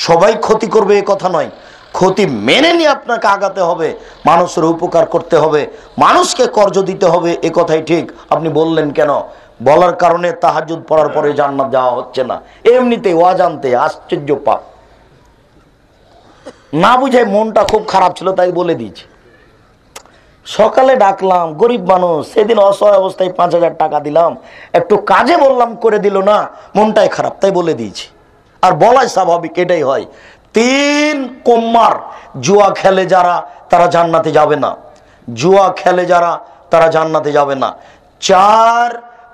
সবাই ক্ষতি করবে এ কথা নয়। ক্ষতি মেনে নিয়ে আপনাকে আগাতে হবে, মানুষের উপকার করতে হবে, মানুষকে কর্জ দিতে হবে, এ কথাই ঠিক। আপনি বললেন কেন? বলার কারণে তাহাজ্জুদ পড়ার পরে জান্নাত যাওয়া হচ্ছে না, এমনিতে অজান্তে। আশ্চর্য পাপ, না বুঝে মনটা খুব খারাপ ছিল তাই বলে দিয়েছি। সকালে ডাকলাম, গরিব মানুষ, সেদিন অসহায় অবস্থায় 5,000 টাকা দিলাম, একটু কাজে বললাম করে দিল না, মনটাই খারাপ তাই বলে দিয়েছি। আর বলাই স্বাভাবিক, এটাই হয়। 3, কোম্মার, জুয়া খেলে যারা, তারা জান্নাতে যাবে না। জুয়া খেলে যারা, তারা জান্নাতে যাবে না। 4,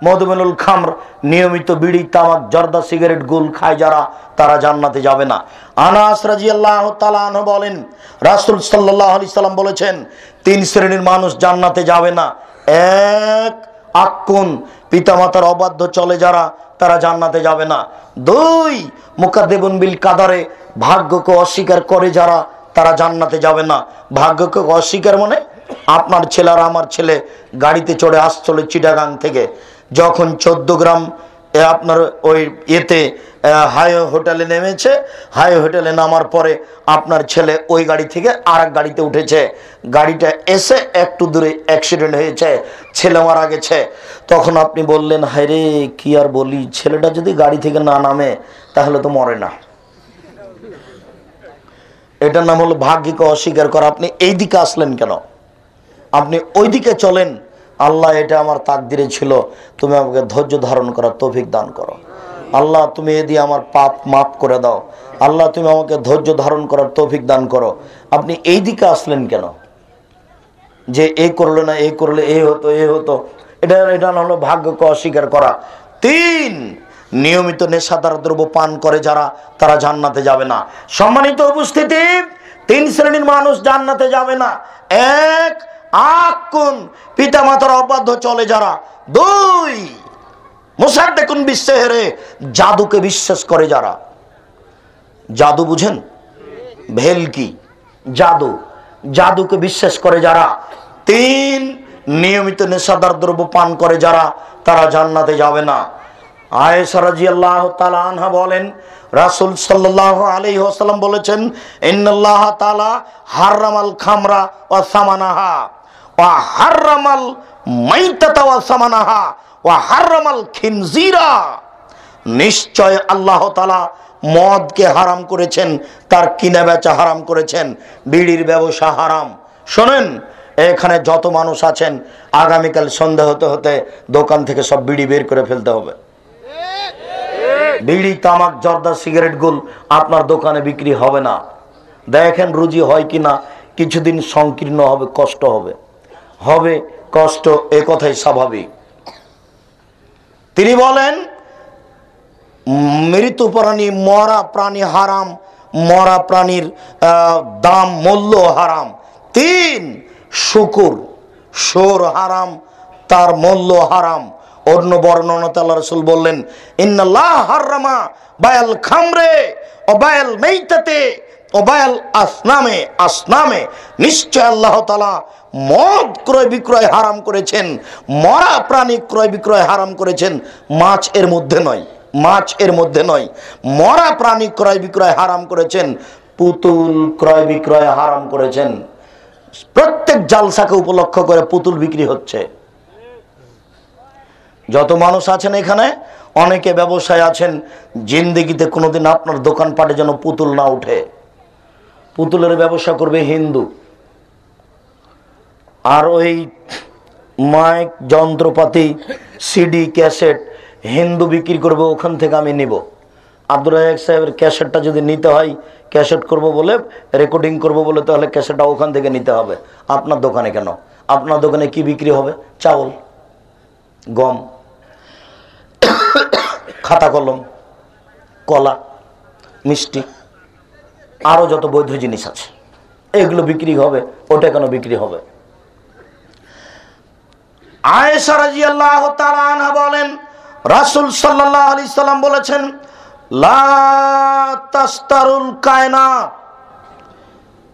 মধুমেনুল খামর, নিয়মিত বিড়ি তামাক জর্দা সিগারেট গুল খায় যারা, তারা জান্নাতে যাবে না। আনাস রাদিয়াল্লাহু তাআলা আনহু বলেন, রাসূল সাল্লাল্লাহু আলাইহি সাল্লাম বলেছেন, 3 শ্রেণীর মানুষ জান্নাতে যাবে না। 1, আকুন, পিতামাতার অবাধ্য চলে যারা, তারা জান্নাতে যাবে না। 2, মুকাদ্দিবুন বিল কাদারে, ভাগ্যকে অস্বীকার করে যারা, তারা জান্নাতে যাবে না। ভাগ্যকে অস্বীকার মানে, আপনার ছেলে আর আমার ছেলে গাড়িতে চড়ে আসছিল চিটাগাং থেকে, যখন 14 গ্রাম আপনার ওই এতে হাই হোটেলে নেমেছে, হাই হোটেলে নামার পরে আপনার ছেলে ওই গাড়ি থেকে আর এক গাড়িতে উঠেছে, গাড়িটা এসে একটু দূরে অ্যাক্সিডেন্ট হয়েছে, ছেলে মারা গেছে। তখন আপনি বললেন, হায় রে কি আর বলি, ছেলেটা যদি গাড়ি থেকে না নামে তাহলে তো মরে না। এটার নাম হলো ভাগ্যকে অস্বীকার করা। আপনি এই দিকে আসলেন কেন? আপনি ওই দিকে চলেন। আল্লাহ এটা আমার তাকদিরে ছিল, তুমি আমাকে ধৈর্য ধারণ করার তৌফিক দান করো। আল্লাহ তুমি এ দিয়ে আমার পাপ মাফ করে দাও। আল্লাহ তুমি আমাকে ধৈর্য ধারণ করার তৌফিক দান করো। আপনি এই দিকে আসলেন কেন? যে এই করলে না, এই করলে এই হতো, এই হতো। এটা হলো ভাগ্যকে অস্বীকার করা। 3, নিয়মিত নেশাদার দ্রব্য পান করে যারা, তারা জান্নাতে যাবে না। সম্মানিত উপস্থিতি, 3 শ্রেণীর মানুষ জান্নাতে যাবে না। 1, আকুন, পিতা মাতার অবাধ্য চলে যারা। 2, মুসাদ্দিকুন বিসসিহরি, জাদুকে বিশ্বাস করে যারা। জাদু বুঝেন? ভেলকি, জাদু, জাদুকে বিশ্বাস করে যারা। 3, নিয়মিত নেশাদার দ্রব্য পান করে যারা, তারা জান্নাতে যাবে না। আয়েশা রাদিয়াল্লাহু তাআলা আনহা বলেন, রাসূল সাল্লাল্লাহু আলাইহি ওয়াসাল্লাম বলেছেন, ইন্নাল্লাহ তাআলা হারামাল খামরা ওয়া সামানাহা ওয়া হারামাল মাইতাতা ওয়া সামানাহা ওয়া হারামাল খিনজিরা, নিশ্চয় আল্লাহ তাআলা মদকে হারাম করেছেন, তার কিনা বেচা হারাম করেছেন, বিড়ির ব্যবসা হারাম। শোনেন, এখানে যত মানুষ আছেন আগামীকাল সন্ধ্যা হতে হতে দোকান থেকে সব বিড়ি বের করে ফেলতে হবে। বিড়ি, তামাক, জর্দা, সিগারেট গুল আপনার দোকানে বিক্রি হবে না। দেখেন রুজি হয় কিনা। কিছুদিন সংকীর্ণ হবে, কষ্ট হবে, হবে কষ্ট, এ কথাই স্বাভাবিক। তিনি বলেন মৃত প্রাণী, মরা প্রাণী হারাম, মরা প্রাণীর দাম মূল্য হারাম। 3 শুকুর, সোর হারাম, তার মূল্য হারাম। অন্য বর্ণনাতে আল্লাহ রাসূল বললেন ইন্নাল্লাহ হারামা বায়াল খামরে ও বায়াল মাইতাতে ও বায়াল আসনামে, নিশ্চয় আল্লাহ তাআলা মদ ক্রয় বিক্রয় হারাম করেছেন, মরা প্রাণী ক্রয় বিক্রয় হারাম করেছেন। মাছ এর মধ্যে নয়, মাছ এর মধ্যে নয়। মরা প্রাণী ক্রয় বিক্রয় হারাম করেছেন, পুতুল ক্রয় বিক্রয় হারাম করেছেন। প্রত্যেক জালসাকে উপলক্ষ করে পুতুল বিক্রি হচ্ছে। যত মানুষ আছেন এখানে, অনেকে ব্যবসায় আছেন, জিন্দেগিতে কোনোদিন আপনার দোকানপাটে যেন পুতুল না উঠে। পুতুলের ব্যবসা করবে হিন্দু, আর ওই মাইক, যন্ত্রপাতি, সিডি, ক্যাসেট হিন্দু বিক্রি করবে, ওখান থেকে আমি নিব। আব্দুর রাজাক সাহেবের ক্যাসেটটা যদি নিতে হয়, ক্যাসেট করব বলে, রেকর্ডিং করব বলে, তাহলে ক্যাসেটটা ওখান থেকে নিতে হবে। আপনার দোকানে কেন? আপনার দোকানে কি বিক্রি হবে? চাউল, গম, খাতা কলম, কলা, মিষ্টি, আরো যত বৈধ জিনিস আছে এগুলো বিক্রি হবে। ওটা কেন বিক্রি হবে? আয়েশা রাদিয়াল্লাহু তাআলা আনহা বলেন রাসূল সাল্লাল্লাহু আলাইহি সাল্লাম বলেছেন লা তাস্তারুল কায়নাত,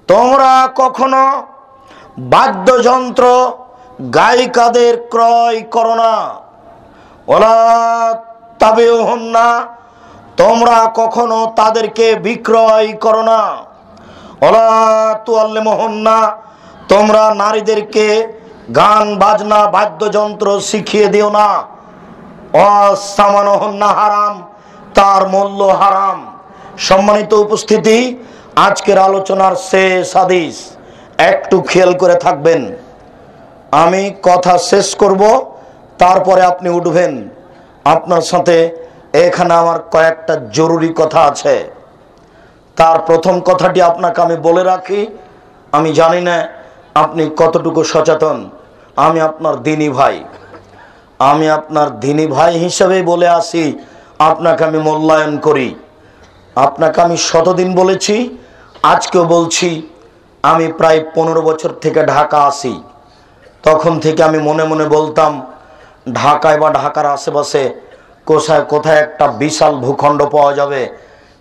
তোমরা কখনো বাদ্যযন্ত্র, গায়িকাদের ক্রয় করো না। ওয়ালা তাবিউহুন্না, তোমরা কখনো তাদেরকে বিক্রয় করো না। ওয়ালা তুআল্লিমুহুন্না, তোমরা নারীদেরকে গান বাজনা বাদ্যযন্ত্র শিখিয়ে দিও না। অসামানুহুন্না হারাম, তার মূল্য হারাম। সম্মানিত উপস্থিতি, আজকের আলোচনার শেষ হাদিস একটু খেয়াল করে থাকবেন। আমি কথা শেষ করব, তারপরে আপনি উঠবেন। আপনার সাথে এখানে আমার কয়েকটা জরুরি কথা আছে। তার প্রথম কথাটি আপনাকে আমি বলে রাখি, আমি জানি না আপনি কতটুকু সচেতন। আমি আপনার দ্বীনি ভাই, আমি আপনার দ্বীনি ভাই হিসেবে বলে আসি, আপনাকে আমি মূল্যায়ন করি। আপনাকে আমি শতদিন বলেছি, আজকেও বলছি। আমি প্রায় 15 বছর থেকে ঢাকা আসি। তখন থেকে আমি মনে মনে বলতাম, ঢাকায় বা ঢাকার আশেপাশে কোথায় একটা বিশাল ভূখণ্ড পাওয়া যাবে,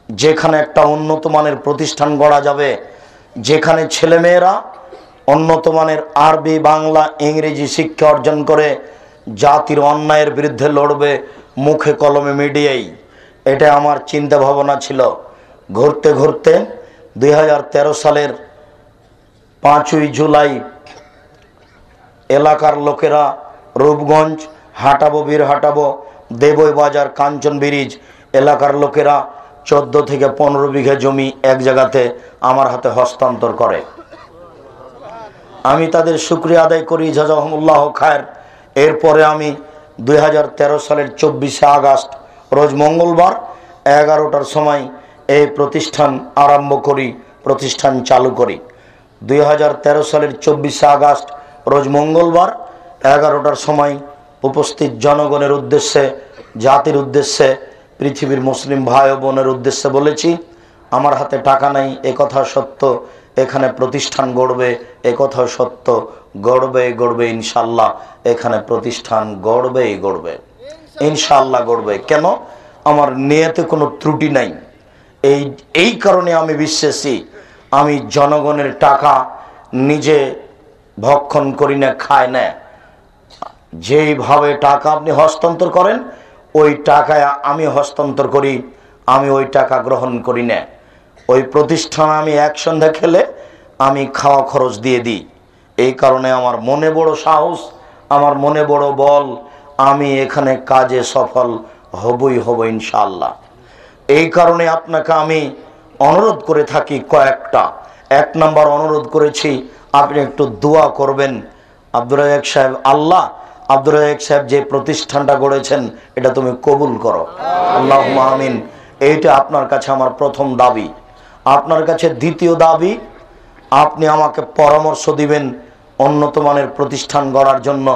যেখানে একটা উন্নত মানের প্রতিষ্ঠান গড়া যাবে, যেখানে ছেলেমেয়েরা উন্নত মানের আরবি, বাংলা, ইংরেজি শিক্ষা অর্জন করে জাতির অন্যায়ের বিরুদ্ধে লড়বে মুখে কলমে মিডিয়াই। এটা আমার চিন্তা ভাবনা ছিল। ঘুরতে ঘুরতে 2013 সালের 5ই জুলাই এলাকার লোকেরা রূপগঞ্জ, হাটাবো, বীর হাটাবো, দেবই বাজার, কাঞ্চন ব্রিজ এলাকার লোকেরা 14 থেকে 15 বিঘা জমি এক জায়গাতে আমার হাতে হস্তান্তর করে। আমি তাদের শুকরিয়া আদায় করি, জাযাহুমুল্লাহ খায়ের। এরপরে আমি 2013 সালের 24শে আগস্ট রোজ মঙ্গলবার 11টার সময় এই প্রতিষ্ঠান আরম্ভ করি, প্রতিষ্ঠান চালু করি। 2013 সালের 24শে আগস্ট রোজ মঙ্গলবার 11টার সময় উপস্থিত জনগণের উদ্দেশ্যে, জাতির উদ্দেশ্যে, পৃথিবীর মুসলিম ভাই ও বোনের উদ্দেশ্যে বলেছি, আমার হাতে টাকা নাই এ কথা সত্য, এখানে প্রতিষ্ঠান গড়বে এ কথা সত্য, গড়বে ইনশাল্লাহ। এখানে প্রতিষ্ঠান গড়বে ইনশাল্লাহ, গড়বে। কেন? আমার নিয়তে কোনো ত্রুটি নাই। এই কারণে আমি বিশ্বাসী। আমি জনগণের টাকা নিজে ভক্ষণ করি না, খাই না। যেইভাবে টাকা আপনি হস্তান্তর করেন, ওই টাকায় আমি হস্তান্তর করি, আমি ওই টাকা গ্রহণ করি না। ওই প্রতিষ্ঠান আমি এক সন্ধ্যা খেলে আমি খাওয়া খরচ দিয়ে দিই। এই কারণে আমার মনে বড় সাহস, আমার মনে বড় বল, আমি এখানে কাজে সফল হব ইনশাআল্লাহ। এই কারণে আপনাকে আমি অনুরোধ করে থাকি কয়েকটা। 1 নম্বর অনুরোধ করেছি, আপনি একটু দোয়া করবেন। আব্দুর রাজ্জাক সাহেব, আল্লাহ আব্দুর রাজ্জাক সাহেব যে প্রতিষ্ঠানটা গড়েছেন এটা তুমি কবুল করো, আল্লাহুম্মা আমিন। এইটা আপনার কাছে আমার প্রথম দাবি। আপনার কাছে দ্বিতীয় দাবি, আপনি আমাকে পরামর্শ দিবেন উন্নত মানের প্রতিষ্ঠান গড়ার জন্য,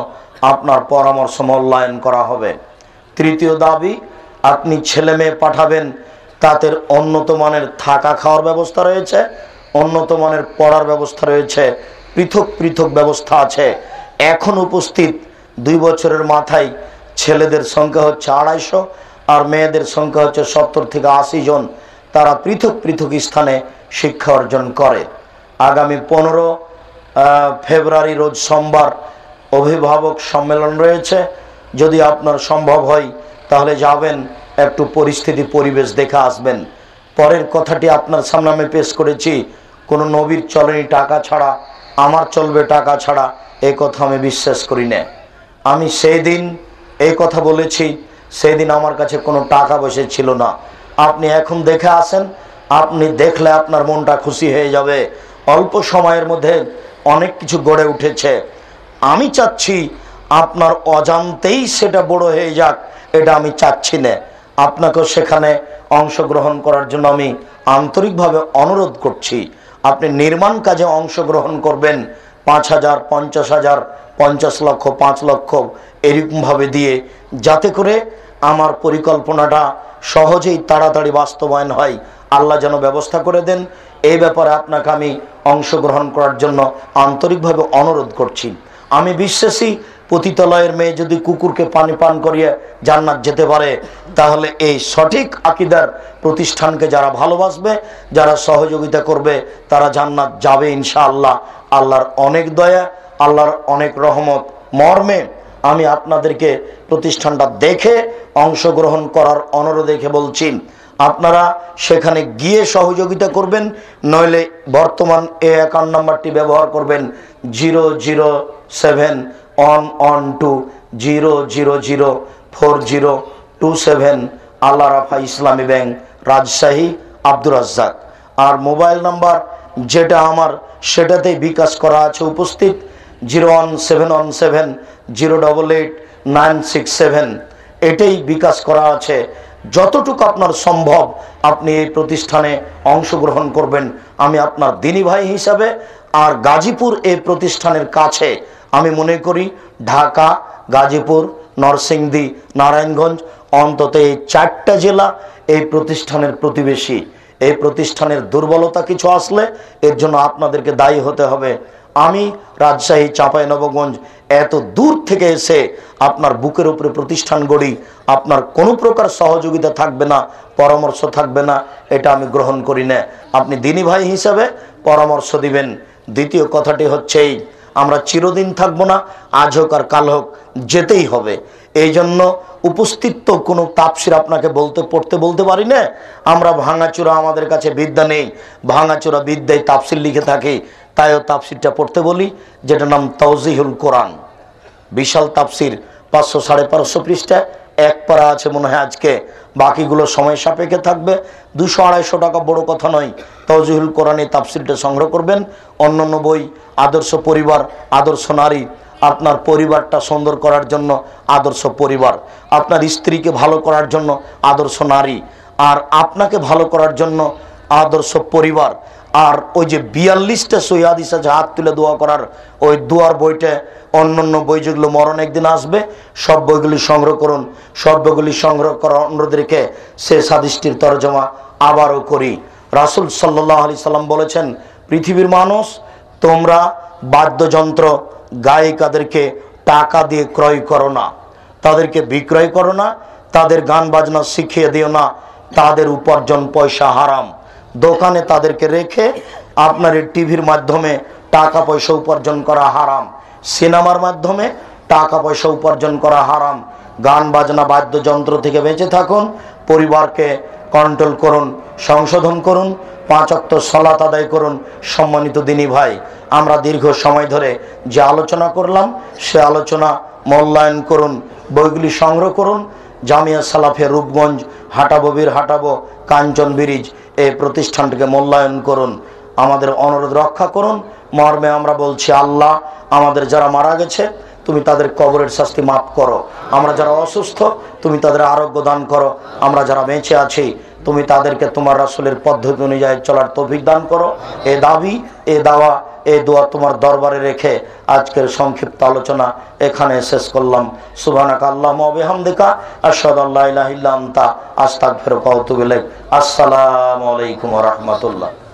আপনার পরামর্শ মূল্যায়ন করা হবে। তৃতীয় দাবি, আপনি ছেলে মেয়ে পাঠাবেন, তাদের উন্নত মানের থাকা খাওয়ার ব্যবস্থা রয়েছে, উন্নত মানের পড়ার ব্যবস্থা রয়েছে, পৃথক পৃথক ব্যবস্থা আছে। এখন উপস্থিত 2 বছরের মাথায় ছেলেদের সংখ্যা হচ্ছে 250 আর মেয়েদের সংখ্যা হচ্ছে 70 থেকে 80 জন। তারা পৃথক পৃথক স্থানে শিক্ষা অর্জন করে। আগামী 15 ফেব্রুয়ারি রোজ সোমবার অভিভাবক সম্মেলন রয়েছে। যদি আপনার সম্ভব হয় তাহলে যাবেন, একটু পরিস্থিতি পরিবেশ দেখে আসবেন। পরের কথাটি আপনার সামনে আমি পেশ করেছি, কোনো নবীর চলেনি টাকা ছাড়া, আমার চলবে টাকা ছাড়া, এই কথা আমি বিশ্বাস করি না। আমি সেই দিন এই কথা বলেছি, সেই দিন আমার কাছে কোনো টাকা পয়সা ছিল না। আপনি এখন দেখে আসেন, আপনি দেখলে আপনার মনটা খুশি হয়ে যাবে। অল্প সময়ের মধ্যে অনেক কিছু গড়ে উঠেছে। আমি চাচ্ছি আপনার অজান্তেই সেটা বড় হয়ে যাক, এটা আমি চাচ্ছি না। আপনাকেও সেখানে অংশগ্রহণ করার জন্য আমি আন্তরিকভাবে অনুরোধ করছি। আপনি নির্মাণ কাজে অংশগ্রহণ করবেন, 5,000, 50,000, 50 লক্ষ, 5 লক্ষ এরকমভাবে দিয়ে, যাতে করে আমার পরিকল্পনাটা সহজেই তাড়াতাড়ি বাস্তবায়ন হয়। আল্লাহ যেন ব্যবস্থা করে দেন। এই ব্যাপারে আপনাকে আমি অংশগ্রহণ করার জন্য আন্তরিকভাবে অনুরোধ করছি। আমি বিশ্বাসী, পতিতালয়ের মেয়ে যদি কুকুরকে পানি পান করিয়ে জান্নাত যেতে পারে, তাহলে এই সঠিক আকীদার প্রতিষ্ঠানকে যারা ভালোবাসবে, যারা সহযোগিতা করবে, তারা জান্নাত যাবে ইনশাআল্লাহ। আল্লাহর অনেক দয়া, আল্লাহর অনেক রহমত মর্মে আমি আপনাদেরকে প্রতিষ্ঠানটা দেখে অংশগ্রহণ করার অনুরোধ রেখে বলছি, আপনারা সেখানে গিয়ে সহযোগিতা করবেন। নইলে বর্তমান এই অ্যাকাউন্ট নাম্বারটি ব্যবহার করবেন, 0071120004027, আল্লাহ রাফা ইসলামী ব্যাংক, রাজশাহী, আব্দুর রাজ্জাক। আর মোবাইল নাম্বার যেটা আমার, সেটাতেই বিকাশ করা আছে উপস্থিত, 01717088967, এটাই বিকাশ করা আছে। যতটুকু আপনার সম্ভব আপনি এই প্রতিষ্ঠানে অংশগ্রহণ করবেন। আমি আপনার দিনী ভাই হিসাবে, আর গাজীপুর এই প্রতিষ্ঠানের কাছে, আমি মনে করি ঢাকা, গাজীপুর, নরসিংদী, নারায়ণগঞ্জ, অন্তত এই 4টা জেলা এই প্রতিষ্ঠানের প্রতিবেশী। এই প্রতিষ্ঠানের দুর্বলতা কিছু আসলে এর জন্য আপনাদেরকে দায়ী হতে হবে। আমি রাজশাহী, চাঁপাইনবাবগঞ্জ এত দূর থেকে এসে আপনার বুকের উপরে প্রতিষ্ঠান গড়ি, আপনার কোনো প্রকার সহযোগিতা থাকবে না, পরামর্শ থাকবে না, এটা আমি গ্রহণ করি না। আপনি দিনী ভাই হিসাবে পরামর্শ দিবেন। দ্বিতীয় কথাটি হচ্ছে, আমরা চিরদিন থাকবো না, আজ হোক আর কাল হোক, যেতেই হবে। এই জন্য উপস্থিত তো কোনো তাফসির আপনাকে পড়তে বলতে পারি না। আমরা ভাঙাচোরা, আমাদের কাছে বিদ্যা নেই, ভাঙাচোরা বিদ্যায় তাফসির লিখে থাকি, তাইও তাফসিরটা পড়তে বলি, যেটার নাম তাওজিহুল কোরআন। বিশাল তাফসির, 500-550 পৃষ্ঠা, এক পারা আছে মনে হয় আজকে, বাকিগুলো সময় সাপেক্ষে থাকবে। 200-250 টাকা বড় কথা নয়। তাওজিহুল কোরআন এই তাফসিরটা সংগ্রহ করবেন। অন্যান্য বই, আদর্শ পরিবার, আদর্শ নারী, আপনার পরিবারটা সুন্দর করার জন্য আদর্শ পরিবার, আপনার স্ত্রীকে ভালো করার জন্য আদর্শ নারী, আর আপনাকে ভালো করার জন্য আদর্শ পরিবার। আর ওই যে 42টা সহিহ হাদিস আছে হাত তুলে দোয়া করার, ওই দোয়ার বইটা, অন্যান্য বই যেগুলো মরণ একদিন আসবে, সব বইগুলি সংগ্রহ করুন। সব বইগুলি সংগ্রহ করার অনুরোধ রেখে শেষ হাদিসটির তরজমা আবারও করি। রাসূল সাল্লাল্লাহু আলাইহি সাল্লাম বলেছেন, পৃথিবীর মানুষ, তোমরা বাদ্যযন্ত্র গায়িকাদেরকে টাকা দিয়ে ক্রয় করো না, তাদেরকে বিক্রয় করো না, তাদের গান বাজনা শিখিয়ে দিও না, তাদের উপার্জন পয়সা হারাম। দোকানে তাদেরকে রেখে আপনার এই টিভির মাধ্যমে টাকা পয়সা উপার্জন করা হারাম, সিনেমার মাধ্যমে টাকা পয়সা উপার্জন করা হারাম। গান বাজনা বাদ্যযন্ত্র থেকে বেঁচে থাকুন, পরিবারকে কন্ট্রোল করুন, সংশোধন করুন, 5 ওয়াক্ত সালাত আদায় করুন। সম্মানিত দিনী ভাই, আমরা দীর্ঘ সময় ধরে যে আলোচনা করলাম, সে আলোচনা মূল্যায়ন করুন, বইগুলি সংগ্রহ করুন। জামিয়া সালাফিয়া রূপগঞ্জ, হাটাবো হাটাবো, কাঞ্চন ব্রিজ, এই প্রতিষ্ঠানটিকে মূল্যায়ন করুন। আমাদের অনুরোধ রক্ষা করুন। মর্মে আমরা বলছি, আল্লাহ আমাদের যারা মারা গেছে তুমি তাদের কবরের শাস্তি মাফ করো। আমরা যারা অসুস্থ তুমি তাদের আরোগ্য দান করো। আমরা যারা বেঁচে আছি তুমি তাদেরকে তোমার রাসূলের পদ্ধতি অনুযায়ী চলার তৌফিক দান করো। এ দাবি, এ দাওয়া, এ দোয়া তোমার দরবারে রেখে আজকের সংক্ষিপ্ত আলোচনা এখানে শেষ করলাম। সুবহানাকা আল্লাহুম্মা ওয়া বিহামদিকা আশহাদু আল্লা ইলাহা ইল্লা আনতা আস্তাগফিরুকা ওয়া আতুবু ইলাইক। আসসালামু আলাইকুম ওয়া রাহমাতুল্লাহ।